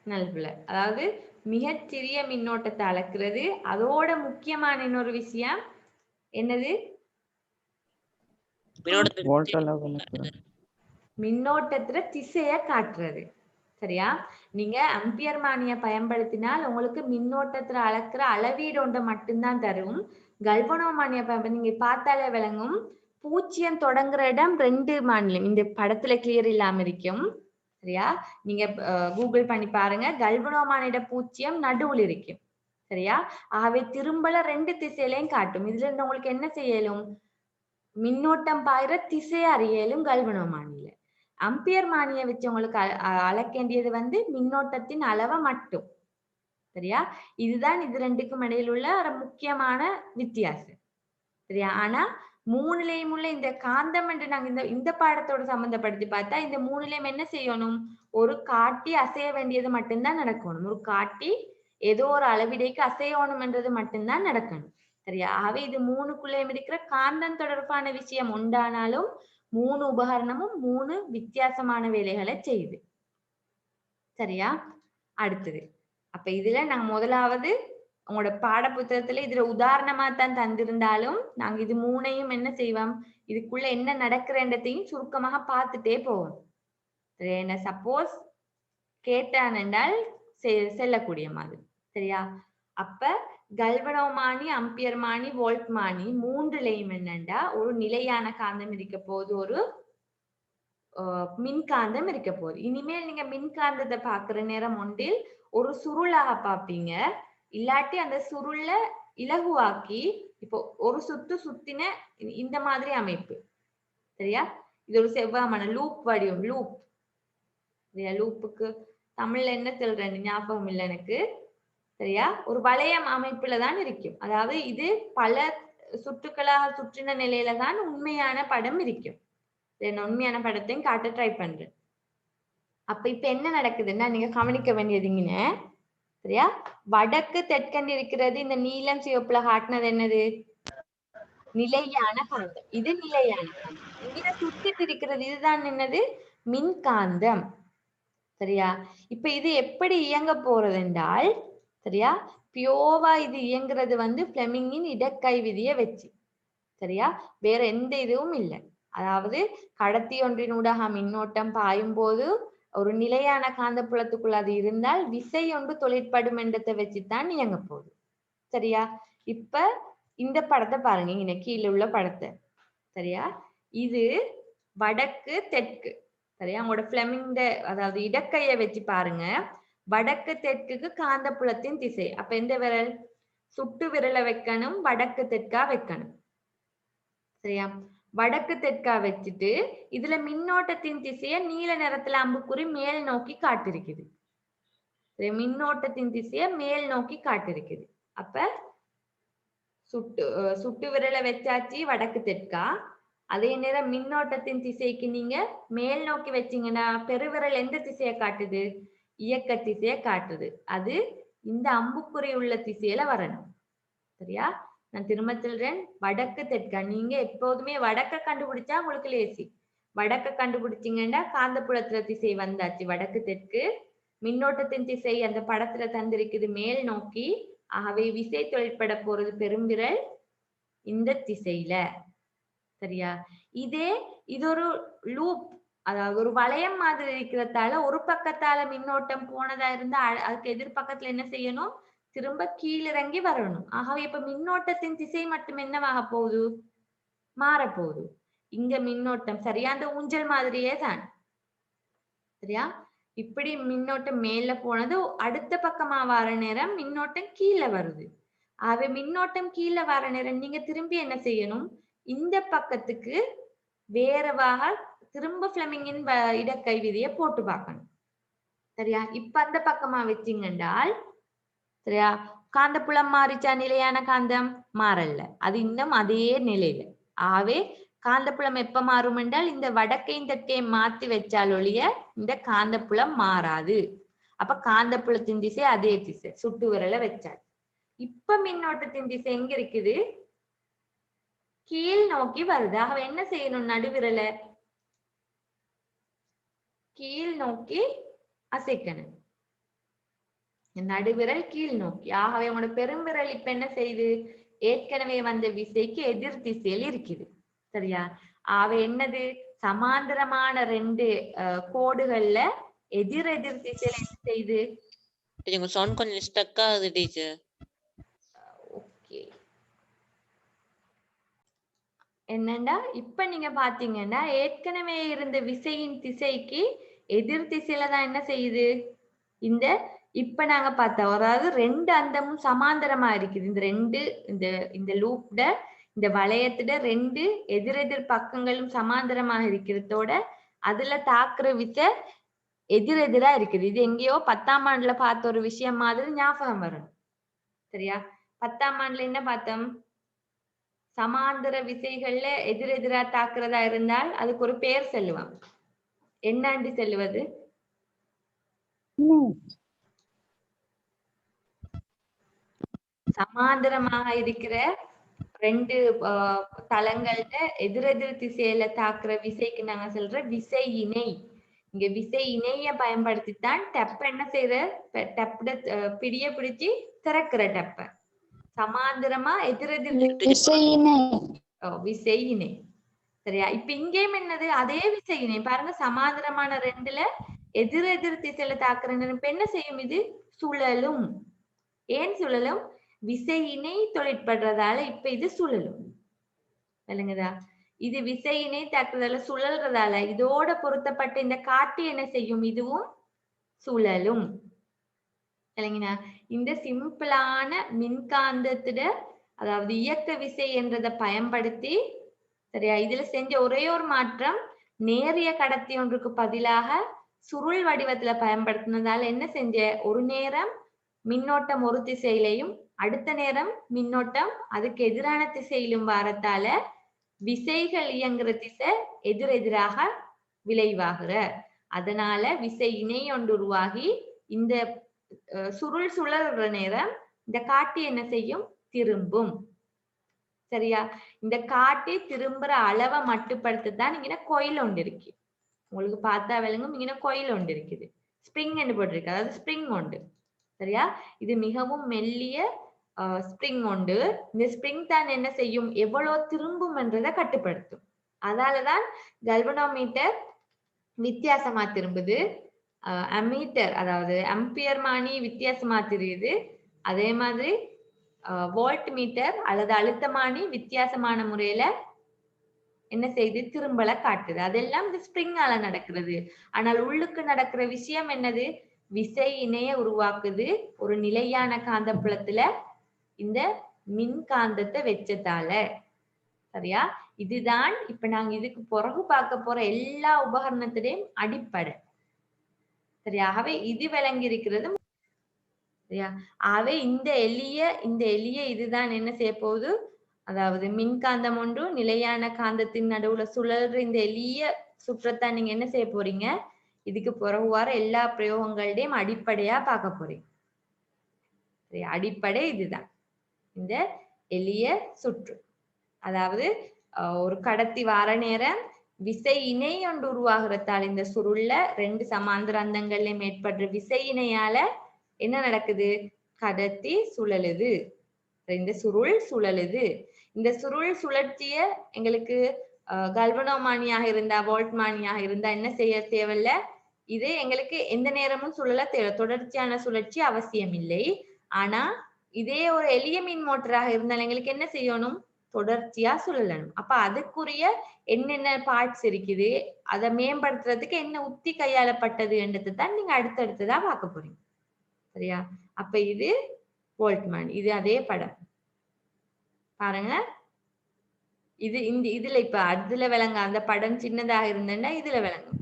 நல்ல, அதாவது மிகச்சிறிய மின்னோட்டத்தை அளக்கிறது. அதோட முக்கியமான இன்னொரு விஷயம் என்னது? மின்னோட்டத்துல திசைய காட்டுறது. சரியா? நீங்க அம்பியர்மானிய பயன்படுத்தினால் உங்களுக்கு மின்னோட்டத்துல அளக்குற அளவீடு ஒன்றை மட்டும்தான் தரும். கல்வனோமானிய பயன்படுத்தி நீங்க பார்த்தாலே விளங்கும். 0 தொடங்குற இடம் 2 மாநிலம் இந்த படத்துல கிளியர் இல்லாம இருக்கும். சரியா? நீங்க கூகுள் பண்ணி பாருங்க. கல்வனோமானியோட 0 நடுவில் இருக்கும். சரியா? ஆகவே திரும்பல 2 திசையிலையும் காட்டும். இதுல இருந்து உங்களுக்கு என்ன செய்யலும்? மின்னோட்டம் பாயிர திசை அறியலும் கல்வனோமானியில. அம்பியர்மானியை வச்சு உங்களுக்கு அளக்கேண்டியது வந்து மின்னோட்டத்தின் அளவை மட்டும். சரியா? இதுதான் இது ரெண்டுக்கும் இடையில உள்ள ஒரு முக்கியமான வித்தியாசம். சரியா? ஆனா மூணுலயும் உள்ள இந்த காந்தம் என்று நாங்க இந்த பாடத்தோட சம்பந்தப்படுத்தி பார்த்தா இந்த மூணுலயும் என்ன செய்யணும்? ஒரு காட்டி அசைய வேண்டியது மட்டும்தான் நடக்கணும். ஒரு காட்டி ஏதோ ஒரு அளவிடைக்கு அசையணும் என்றது மட்டும்தான் நடக்கணும். சரியா? ஆகவே இது மூணுக்குள்ளேயும் இருக்கிற காந்தம் தொடர்பான விஷயம் உண்டானாலும் மூணு உபகரணமும் மூணு வித்தியாசமான வேலைகளை செய்யுது. சரியா? அடுத்தது அப்ப இதுல நாங்க முதலாவது உங்களோட பாட புத்தகத்துல இதுல உதாரணமா தான் தந்திருந்தாலும் நாங்க இது மூணையும் என்ன செய்வோம், இதுக்குள்ள என்ன நடக்கிறன்றதையும் சுருக்கமாக பார்த்துட்டே போவோம். என்ன சப்போஸ் கேட்டான் என்றால் செல்லக்கூடிய மாதிரி. சரியா? அப்ப கல்வனோமானி, அம்பியர்மானி, வோல்ட்மானி மூன்றுலையும் என்னண்டா ஒரு நிலையான காந்தம் இருக்க போது, ஒரு மின்காந்தம் இருக்க போகுது. இனிமேல் நீங்க மின்காந்தத்தை பாக்குற நேரம் ஒன்றில் ஒரு சுருளாக பார்ப்பீங்க, இல்லாட்டி அந்த சுருள இலகுவாக்கி இப்போ ஒரு சுத்து சுத்தின இந்த மாதிரி அமைப்பு. சரியா? இது ஒரு செவ்வகமான லூப் வடிவம். லூப் சரியா? லூப்புக்கு தமிழ்ல என்ன சொல்றேன்னு ஞாபகம் இல்லை எனக்கு. சரியா? ஒரு வளையம் அமைப்புல தான் இருக்கும். அதாவது இது பல சுற்றுக்களாக சுற்றின நிலையில தான் உண்மையான படம் இருக்கும். உண்மையான படத்தையும் காட்ட ட்ரை பண்றேன். அப்ப இப்ப என்ன நடக்குதுன்னா நீங்க கவனிக்க வேண்டியதுங்க. சரியா? வடக்கு தெற்கண்டு இருக்கிறது இந்த நீலம் சிவப்புல காட்டினது என்னது? நிலையான காந்தம். இது நிலையான காந்தம். இங்க சுத்திட்டு இருக்கிறது இதுதான் என்னது? மின்காந்தம். சரியா? இப்ப இது எப்படி இயங்க போறது என்றால், சரியா, பியோவா இது இயங்குறது வந்து பிளெமிங்கின் இடக்கை விதியை வச்சு. சரியா? வேற எந்த இதுவும் இல்லை. அதாவது கடத்தி ஒன்றினூடாக மின்னோட்டம் பாயும் போது ஒரு நிலையான காந்தப்புலத்துக்குள்ள அது இருந்தால் விசை ஒன்று தொழிற்படும் என்றதை வச்சுதான் இயங்க போகுது. சரியா? இப்ப இந்த படத்தை பாருங்க, இங்க கீழே உள்ள படத்தை. சரியா? இது வடக்கு தெற்கு. சரியா? உங்களோட பிளெமிங் அதாவது இடக்கையை வச்சு பாருங்க. வடக்கு தெற்குக்கு காந்தப்புலத்தின் திசை. அப்ப எந்த விரல்? சுட்டு விரலை வைக்கணும், வடக்கு தெற்கா வைக்கணும். சரியா? வடக்கு தெற்கா வச்சுட்டு இதுல மின்னோட்டத்தின் திசையை நீல நிறத்துல அம்புக்குறி மேல் நோக்கி காட்டிருக்குது. மின்னோட்டத்தின் திசையை மேல் நோக்கி காட்டிருக்குது. அப்ப சுட்டு விரலை வச்சாச்சு வடக்கு தெற்கா. அதே நேரம் மின்னோட்டத்தின் திசைக்கு நீங்க மேல் நோக்கி வச்சீங்கன்னா பெருவிரல் எந்த திசையை காட்டுது? இயக்க திசையை காட்டுது. அது இந்த அம்புக்குறி உள்ள திசையில வரணும். சரியா? நான் திரும்ப சொல்றேன், வடக்கு தெற்கா. நீங்க எப்போதுமே வடக்க கண்டுபிடிச்சா உங்களுக்கு லேசி. வடக்க கண்டுபிடிச்சீங்கன்னா காந்தப்புலத்துல திசை வந்தாச்சு வடக்கு தெற்கு. மின்னோட்டத்தின் திசை அந்த படத்துல தந்திருக்குது மேல் நோக்கி. ஆகவே விசை தொழிற்பட போறது பெரும்பிரல் இந்த திசையில. சரியா? இது ஒரு லூப், அதாவது ஒரு வளையம் மாதிரி இருக்கிறதால ஒரு பக்கத்தால மின்னோட்டம் போனதா இருந்தா அதுக்கு எதிர்பக்கத்துல என்ன செய்யணும்? திரும்ப கீழிறங்கி வரணும். ஆகவே இப்ப மின்னோட்டத்தின் திசை மட்டும் என்னவாக போகுது? மாறப்போகுது. இங்க மின்னோட்டம் சரியா அந்த ஊஞ்சல் மாதிரியே தான். சரியா? இப்படி மின்னோட்டம் மேல போனது அடுத்த பக்கமா வர நேரம் மின்னோட்டம் கீழே வருது. ஆகவே மின்னோட்டம் கீழே வர நேரம் நீங்க திரும்பி என்ன செய்யணும்? இந்த பக்கத்துக்கு வேறவாக திரும்ப பிளெமிங்கின் இடக்கை விதியை போட்டு பார்க்கணும். சரியா? இப்ப அந்த பக்கமா வச்சீங்கன்றால் சரியா, காந்தப்புலம் மாறிச்சா? நிலையான காந்தம் மாறல, அது இன்னும் அதே நிலையில. ஆகவே காந்தப்புலம் எப்ப மாறும் என்றால் இந்த வடக்கையும் தெற்கையும் மாத்தி வச்சால் ஒழிய இந்த காந்தப்புலம் மாறாது. அப்ப காந்தப்புலத்தின் திசை அதே திசை, சுட்டு விரலை வச்சால். இப்ப மின்னோட்டத்தின் திசை எங்க இருக்குது? கீழ் நோக்கி வருது. ஆகவே என்ன செய்யணும்? நடுவிரலை கீழ் நோக்கி அசைக்கணும். நடுவிரல் கீழ் நோக்கி. ஆகவே உங்களோட பெரும்பிரல் இப்ப என்ன செய்யுது? ஏற்கனவே வந்த விசைக்கு எதிர் திசையில் இருக்குது. சரியா? ஆகவே என்னது? சமாந்தரமான ரெண்டு கோடுகள்ல எதிர் எதிர் திசையில என்ன செய்யுது? சவுண்ட் கொஞ்சம் ஸ்டக் ஆகுது டீச்சர். ஓகே, என்னண்டா இப்ப நீங்க பாத்தீங்கன்னா ஏற்கனவே இருந்த விசையின் திசைக்கு எதிர் திசையில தான் என்ன செய்யுது? இந்த இப்ப நாங்க பார்த்தோம், அதாவது ரெண்டு அந்தமும் சமாந்தரமா இருக்குது. இந்த ரெண்டு இந்த லூப்ட இந்த வளையத்துல ரெண்டு எதிரெதிர் பக்கங்களும் சமாந்தரமாக இருக்கிறதோட அதுல தாக்குற விசை எதிரெதிரா இருக்குது. இது எங்கேயோ 10ஆம் ஆண்டுல பார்த்த ஒரு விஷயம் மாதிரி ஞாபகம் வரும். சரியா? 10ஆம் ஆண்டுல என்ன பார்த்தோம்? சமாந்தர விசைகள்ல எதிரெதிரா தாக்குறதா இருந்தால் அதுக்கு ஒரு பெயர் சொல்லுவான். என்னன்னு சொல்லுவது? சமாந்தரமாக இருக்கிற 2 தளங்கள்ல எதிரெதிர் திசையில தாக்குற விசைக்கு நாங்க சொல்ற விசை இணை. இங்க விசை இணைய பயன்படுத்தித்தான் டெப்ப என்ன செய்யற? டெப்ப பிடிய பிடிச்சு திறக்கிற டெப்ப. சமாந்தரமா எதிரெதிர் விசை இணை. சரியா? இப்ப இங்கேயும் என்னது? அதே விசை இணை. பாருங்க, சமாந்தரமான 2ல எதிரெதிர் திசையில தாக்குற இப்ப என்ன செய்யும்? இது சுழலும். ஏன் சுழலும்? விசை இணை தொழிற்படுறதால இப்ப இது சுழலும். விளங்குதா? இது விசை இணை தாக்குறதால சுழல்றதால இதோட பொருத்தப்பட்ட இந்த காட்டி என்ன செய்யும்? இதுவும் சுழலும். இல்லைங்கண்ணா, இந்த சிம்பிளான மின்காந்தத்திட அதாவது இயக்க விசை என்றதை பயன்படுத்தி, சரியா, இதுல செஞ்ச ஒரே ஒரு மாற்றம், நேரிய கடத்தி ஒன்றுக்கு பதிலாக சுருள் வடிவத்துல பயன்படுத்தினதால என்ன செஞ்ச? ஒரு நேரம் மின்னோட்டம் ஒரு திசையிலையும் அடுத்த நேரம் மின்னோட்டம் அதுக்கு எதிரான திசையிலும் வரத்தால விசைகள் இயங்குற திசை எதிரெதிராக விளைவாகிற. அதனால விசை இணை ஒன்று உருவாகி இந்த சுருள் சுழல்ற நேரம் இந்த காட்டி என்ன செய்யும்? திரும்பும். சரியா? இந்த காட்டி திரும்புற அளவை மட்டுப்படுத்ததான் இங்க கோயில் ஒன்று இருக்கு. உங்களுக்கு பார்த்தா விளங்கும். இங்க கோயில் ஒன்று இருக்குது, ஸ்பிரிங் என்று போட்டிருக்கு, அதாவது ஸ்பிரிங் உண்டு. சரியா? இது மிகவும் மெல்லிய ஸ்பிரிங் உண்டு. இந்த ஸ்பிரிங் தான் என்ன செய்யும்? எவ்வளவு திரும்பும் என்றதை கட்டுப்படுத்தும். அதாலதான் கல்வனோமீட்டர் வித்தியாசமா திரும்புது, அம்மீட்டர் அதாவது அம்பியர் மானி வித்தியாசமா தெரியுது. அதே மாதிரி வோல்ட் மீட்டர் அல்லது அழுத்தமானி வித்தியாசமான முறையில என்ன செய்து? திரும்பல காட்டுது. அதெல்லாம் இந்த ஸ்பிரிங்கால நடக்கிறது. ஆனால் உள்ளுக்கு நடக்கிற விஷயம் என்னது? விசை இணைய உருவாக்குது ஒரு நிலையான காந்தப்புலத்துல இந்த மின்காந்தத்தை வச்சதால. சரியா? இதுதான் இப்ப நாங்க இதுக்கு பிறகு பார்க்க போற எல்லா உபகரணத்திலையும் அடிப்படை. சரியா? ஆகவே இது விளங்கி இருக்கிறது. சரியா? ஆகவே இந்த எளிய இதுதான் என்ன செய்ய போகுது? அதாவது மின்காந்தம் ஒன்று நிலையான காந்தத்தின் நடுவுல சுழல்ற இந்த எளிய சுற்றத்தான் நீங்க என்ன செய்ய போறீங்க? இதுக்கு பிறகு வர எல்லா பிரயோகங்களையும் அடிப்படையா பார்க்க போறீங்க. சரி, அடிப்படை இதுதான் இந்த எளிய சுற்று. அதாவது ஒரு கடத்தி வார நேரம் விசை இணை ஒன்று உருவாகிறதால் இந்த சுருள்ல 2 சமாந்தர அந்தங்கள்லயும் ஏற்படுற விசை இணையால என்ன நடக்குது? கடத்தி சுழலுது. இந்த சுருள் சுழலுது. இந்த சுருள் சுழற்சிய எங்களுக்கு கல்வனோமானியாக இருந்தா வோல்ட்மானியாக இருந்தா என்ன செய்ய தேவையில்ல. இது எங்களுக்கு எந்த நேரமும் சுழல தேவை, தொடர்ச்சியான சுழற்சி அவசியம் இல்லை. ஆனா இதே ஒரு எளிய மின் மோட்டராக இருந்தால் எங்களுக்கு என்ன செய்யணும்? தொடர்ச்சியா சுழலணும். அப்ப அதுக்குரிய என்னென்ன பார்ட்ஸ் இருக்குது, அதை மேம்படுத்துறதுக்கு என்ன உத்தி கையாளப்பட்டது என்றது தான் நீங்க அடுத்தடுத்ததா பார்க்க போறீங்க. சரியா? அப்ப இது வோல்ட்மேன், இது அதே படம் பாருங்க. இது இதுல இப்ப அதுல விளங்க அந்த படம் சின்னதாக இருந்தேன்னா இதுல விளங்கும்.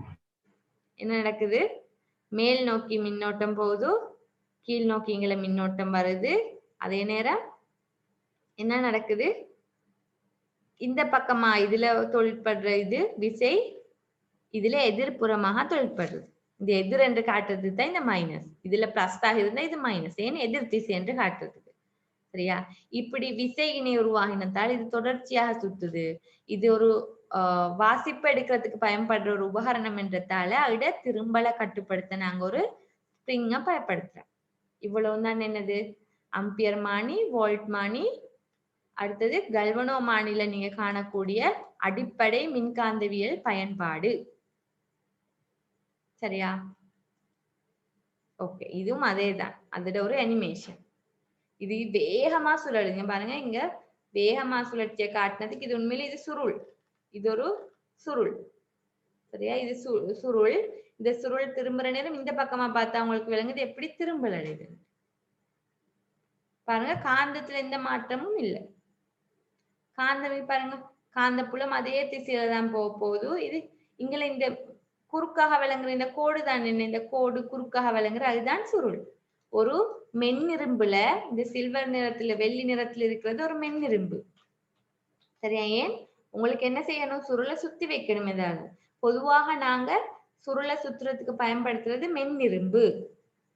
என்ன நடக்குது? மேல் நோக்கி மின்னோட்டம் போகுது, கீழ் நோக்கி இங்க மின்னோட்டம் வருது. அதே நேரம் என்ன நடக்குது? இந்த பக்கமா இதுல தொழிற்படுற இது விசை இதுல எதிர்ப்புறமாக தொழிற்படுறது. இந்த எதிர் என்று காட்டுறது தான் இந்த மைனஸ். இதுல பிளஸ் ஆக இருந்தா இது மைனஸ், ஏன் எதிர் திசை என்று காட்டுறதுக்கு. சரியா? இப்படி விசை இணை உருவாகினதால் இது தொடர்ச்சியாக சுத்துது. இது ஒரு வாசிப்பு எடுக்கிறதுக்கு பயன்படுற ஒரு உபகரணம் என்றதால அவிட திரும்பல கட்டுப்படுத்த நாங்க ஒரு ஸ்பிரிங்க பயன்படுத்துறோம். இவ்வளவுதான் என்னது? அம்பியர் மானி, வோல்ட் மானி, அடுத்தது கல்வனோ மானில நீங்க காணக்கூடிய அடிப்படை மின்காந்தவியல் பயன்பாடு. சரியா? ஓகே, இதுவும் அதேதான், அதோட ஒரு அனிமேஷன். இது வேகமா சுழலுங்க பாருங்க. இங்க வேகமா சுழற்சியை காட்டினதுக்கு இது உண்மையில இது சுருள், இது ஒரு சுருள். சரியா? இது சுருள். இந்த சுருள் திரும்புற நேரம் இந்த பக்கமா பார்த்தா உங்களுக்கு விளங்குது எப்படி திரும்பல் அடையுது பாருங்க. காந்தத்துல எந்த மாற்றமும் இல்லை. காந்தமே பாருங்க, காந்த புலம் அதே திசையில தான் போகுது. இது இங்கல இந்த குறுக்காக விளங்குற இந்த கோடு தான் என்ன, இந்த கோடு குறுக்காக விளங்குற அதுதான் சுருள். ஒரு மென்னிரும்புல இந்த சில்வர் நிறத்துல வெள்ளி நிறத்துல இருக்கிறது ஒரு மென்னிரும்பு. சரியா? ஏன் உங்களுக்கு என்ன செய்யணும், சுருளை சுத்தி வைக்கணும். ஏதாவது பொதுவாக நாங்க சுருளை சுத்துறதுக்கு பயன்படுத்துறது மென்னிரும்பு.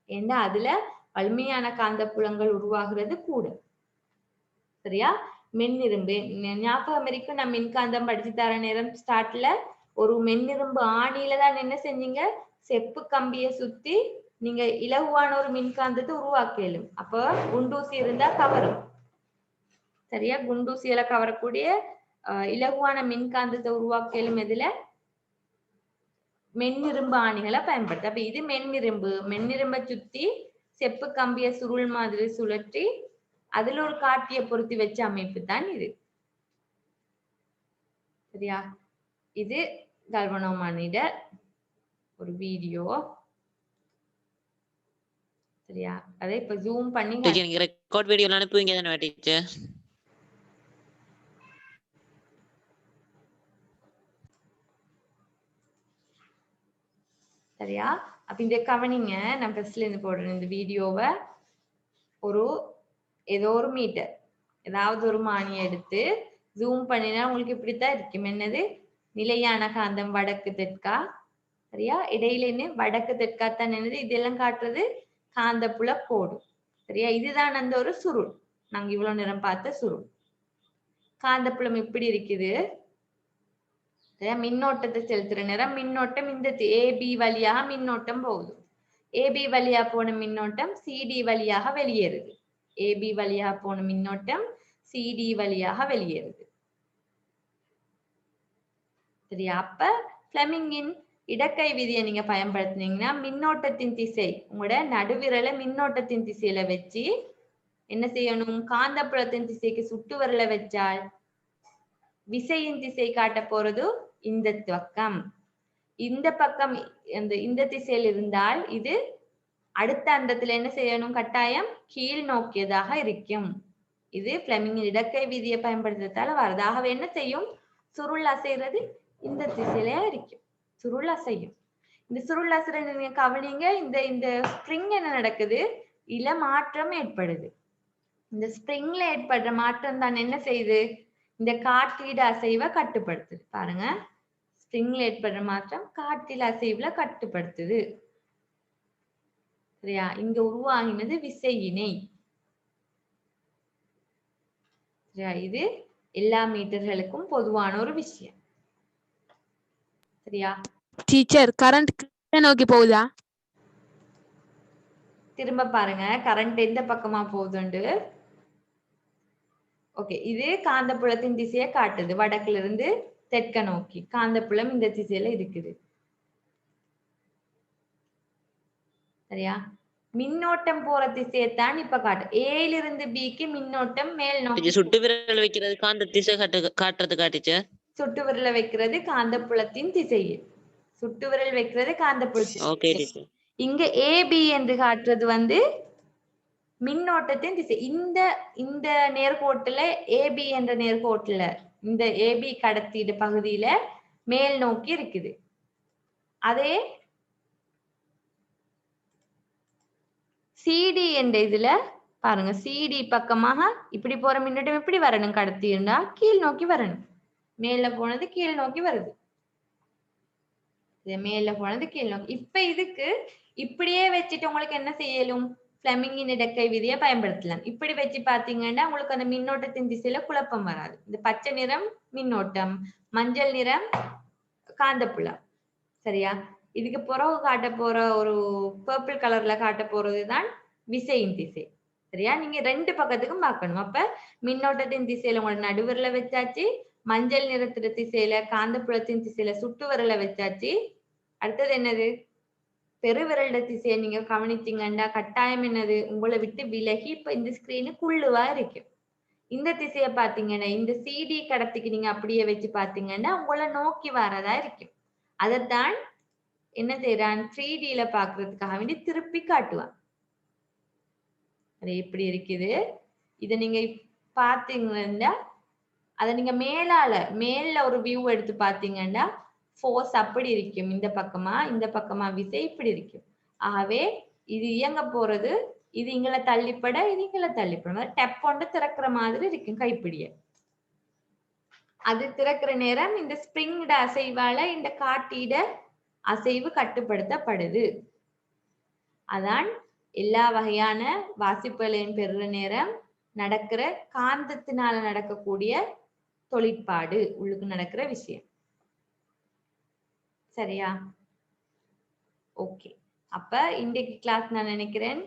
ஏன்னா அதுல வலிமையான காந்தப்புலங்கள் உருவாகிறது கூட. சரியா? மென்னிரும்பு ஞாபகம் இருக்கும். நான் மின்காந்தம் படிச்சு தர நேரம் ஸ்டார்ட்ல ஒரு மென்னிரும்பு ஆணியில தான் என்ன செஞ்சீங்க, செப்பு கம்பியை சுத்தி நீங்க இலகுவான ஒரு மின்காந்தத்தை உருவாக்கலும். அப்ப குண்டூசி இருந்தா கவரும். சரியா? குண்டூசியில கவரக்கூடிய இலகுவான மின்காந்தத்தை உருவாக்கலும் எதுல, மென்னிரும்பு ஆணிகளை பயன்படுத்த. அப்ப இது மென்னிரும்பு. மென்னிரும்பை சுத்தி செப்பு கம்பிய சுருள் மாதிரி சுழற்றி அதுல ஒரு காட்டிய பொருத்தி வச்ச அமைப்பு தான் இது. சரியா? இது கல்வனோமானிட ஒரு வீடியோ. சரியா? அதை இப்ப ஜூம் பண்ணி நீங்க ரெக்கார்ட் வீடியோல அனுப்புவீங்க தானே டீச்சர்? சரியா? அப்ப இந்த கவனிங்க, நான் ஃபர்ஸ்ட்ல இருந்து போடுறேன் இந்த வீடியோவை. ஒரு ஏதோ ஒரு மீட்டர் ஏதாவது ஒரு மானியை எடுத்து ஜூம் பண்ணினா உங்களுக்கு இப்படித்தான் இருக்கும். என்னது, நிலையான காந்தம் வடக்கு தெற்கா. சரியா? இடையில என்ன வடக்கு தெற்காத்தான் என்னது, இதெல்லாம் காட்டுறது காந்தப்புல கோடு. சரியா? இதுதான் அந்த ஒரு சுருள். நாங்க இவ்வளவு நேரம் பார்த்த சுருள். காந்தப்புலம் இப்படி இருக்குது. சரியா? மின்னோட்டத்தை செலுத்துற நேரம் மின்னோட்டம் இந்த ஏபி வழியாக மின்னோட்டம் போகுது. ஏபி வழியா போன மின்னோட்டம் சிடி வழியாக வெளியேறுது. ஏபி வழியா போன மின்னோட்டம் சிடி வழியாக வெளியேறுது. சரியா? அப்ப பிளெமிங்கின் இடக்கை விதியை நீங்க பயன்படுத்தினீங்கன்னா மின்னோட்டத்தின் திசை, உங்களோட நடுவிரலை மின்னோட்டத்தின் திசையில வச்சு என்ன செய்யணும், காந்தப்புலத்தின் திசைக்கு சுட்டு விரலை வச்சால் விசையின் திசை காட்ட போறது இந்த பக்கம். இந்த பக்கம் இந்த திசையில் இருந்தால் இது அடுத்த அந்தத்துல என்ன செய்யணும், கட்டாயம் கீழ் நோக்கியதாக இருக்கும். இது பிளெமிங்கின் இடக்கை விதியை பயன்படுத்துறதால வருது. ஆகவே என்ன செய்யும், சுருள் அசைறது இந்த திசையில இருக்கும். சுருள் அசையும். இந்த சுருள் அசைறது நீங்க கவனிங்க. இந்த ஸ்ப்ரிங் என்ன நடக்குது, இல மாற்றம் ஏற்படுது. இந்த ஸ்ப்ரிங்ல ஏற்படுற மாற்றம் தான் என்ன செய்யுது, இந்த காற்றீடு அசைவை கட்டுப்படுத்துது. பாருங்க, ஸ்ப்ரிங்ல ஏற்படுற மாற்றம் காற்றில் அசைவுல கட்டுப்படுத்துது. சரியா? இங்க உருவாகினது விசையினை. சரியா? இது எல்லா மீட்டர்களுக்கும் பொதுவான ஒரு விஷயம். சரியா? டீச்சர், கரண்ட் நோக்கி போகுதா? திரும்ப பாருங்க, கரண்ட் எந்த பக்கமா போகுதுண்டு. ஓகே, இது காந்தப்புலத்தின் திசையை காட்டுது. வடக்குல இருந்து தெற்க நோக்கி காந்தப்புலம் இந்த திசையில இருக்குது. சரியா? மின்னோட்டம் போற திசையைத்தான் இப்ப காட்டு. ஏல இருந்து பிக்கு மின்னோட்டம் மேல் நோக்கி. சுட்டு விரல் வைக்கிறது காந்த திசை காட்டுறது காட்டுச்சு. சுட்டு விரல வைக்கிறது காந்தப்புலத்தின் திசையில். சுட்டு விரல் வைக்கிறது காந்தப்புலத்தின். Okay teacher. இங்க ஏபி என்று காட்டுறது வந்து மின்னோட்டத்தின் திசை. இந்த நேர்கோட்டுல ஏபி என்ற நேர்கோட்டுல இந்த ஏபி கடத்தீடு பகுதியில மேல் நோக்கி இருக்குது. அதே சிடி என்ற இதுல பாருங்க, சிடி பக்கமாக இப்படி போற மின்னோட்டம் எப்படி வரணும், கடத்தினா கீழ் நோக்கி வரணும். மேல போனது கீழ் நோக்கி வருது. மேல போனது கீழ் நோக்கி. இப்ப இதுக்கு இப்படியே வச்சுட்டு உங்களுக்கு என்ன செய்யலும், பிளெமிங்கின் இடக்கை விதியை பயன்படுத்தலாம். இப்படி வச்சு பாத்தீங்கன்னா உங்களுக்கு அந்த மின்னோட்டத்தின் திசையில குழப்பம் வராது. இந்த பச்சை நிறம் மின்னோட்டம், மஞ்சள் நிறம் காந்தப்புலம். சரியா? இதுக்கு பிறகு காட்ட போற ஒரு பர்பிள் கலர்ல காட்ட போறதுதான் விசையின் திசை. சரியா? நீங்க ரெண்டு பக்கத்துக்கும் பார்க்கணும். அப்ப மின்னோட்டத்தின் திசையில உங்களோட நடுவிரல வச்சாச்சு, மஞ்சள் நிறத்துல திசையில காந்தப்புலத்தின் திசையில சுட்டு விரல வச்சாச்சு. அடுத்தது என்னது, பெருவிரல்ட திசையை நீங்க கவனித்தீங்கன்னா கட்டாயம் என்னது, உங்களை விட்டு விலகி இப்ப இந்த ஸ்கிரீனுக்குள்ளுவா இருக்கும். இந்த திசையை பாத்தீங்கன்னா இந்த சிடி கடத்திக்கு நீங்க அப்படியே வச்சு பாத்தீங்கன்னா உங்களை நோக்கி வரதா இருக்கும். அதைத்தான் என்ன செய்யறான், 3Dல பாக்குறதுக்காக வேண்டி திருப்பி காட்டுவான். அது எப்படி இருக்குது, இதை நீங்க பாத்தீங்கன்னா அதை நீங்க மேல ஒரு வியூ எடுத்து பாத்தீங்கன்னா ஃபோர்ஸ் அப்படி இருக்கும், இந்த பக்கமா விசை இப்படி இருக்கும். ஆகவே இது இயங்க போறது, இது இங்களை தள்ளிப்பட, இது இங்களை தள்ளிப்பட, டெப் கொண்டு திறக்கிற மாதிரி இருக்கும் கைப்பிடிய. அது திறக்கிற நேரம் இந்த ஸ்பிரிங்கோட அசைவால இந்த காட்டிட அசைவு கட்டுப்படுத்தப்படுது. அதான் எல்லா வகையான வாசிப்புகளையும் பெறுற நேரம் நடக்கிற காந்தத்தினால நடக்கக்கூடிய தொழிற்பாடு, உள்ளுக்கு நடக்கிற விஷயம். சரியா? ஓகே. அப்ப இன்றைக்கு கிளாஸ் நான் நினைக்கிறேன்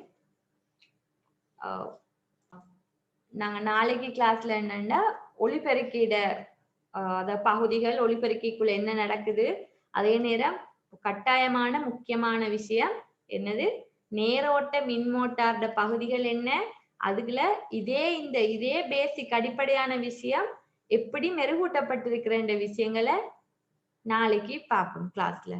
நாங்க நாளைக்கு கிளாஸ்ல என்னன்னா ஒளிபெருக்கிட அத பகுதிகள், ஒளிபெருக்கிக்குள்ள என்ன நடக்குது, அதே நேரம் கட்டாயமான முக்கியமான விஷயம் என்னது, நேரோட்ட மின்மோட்டார்ட பகுதிகள் என்ன, அதுல இதே பேசிக் அடிப்படையான விஷயம் எப்படி மெருகூட்டப்பட்டிருக்கிற விஷயங்களை நாளைக்கு பார்ப்போம் கிளாஸ்ல.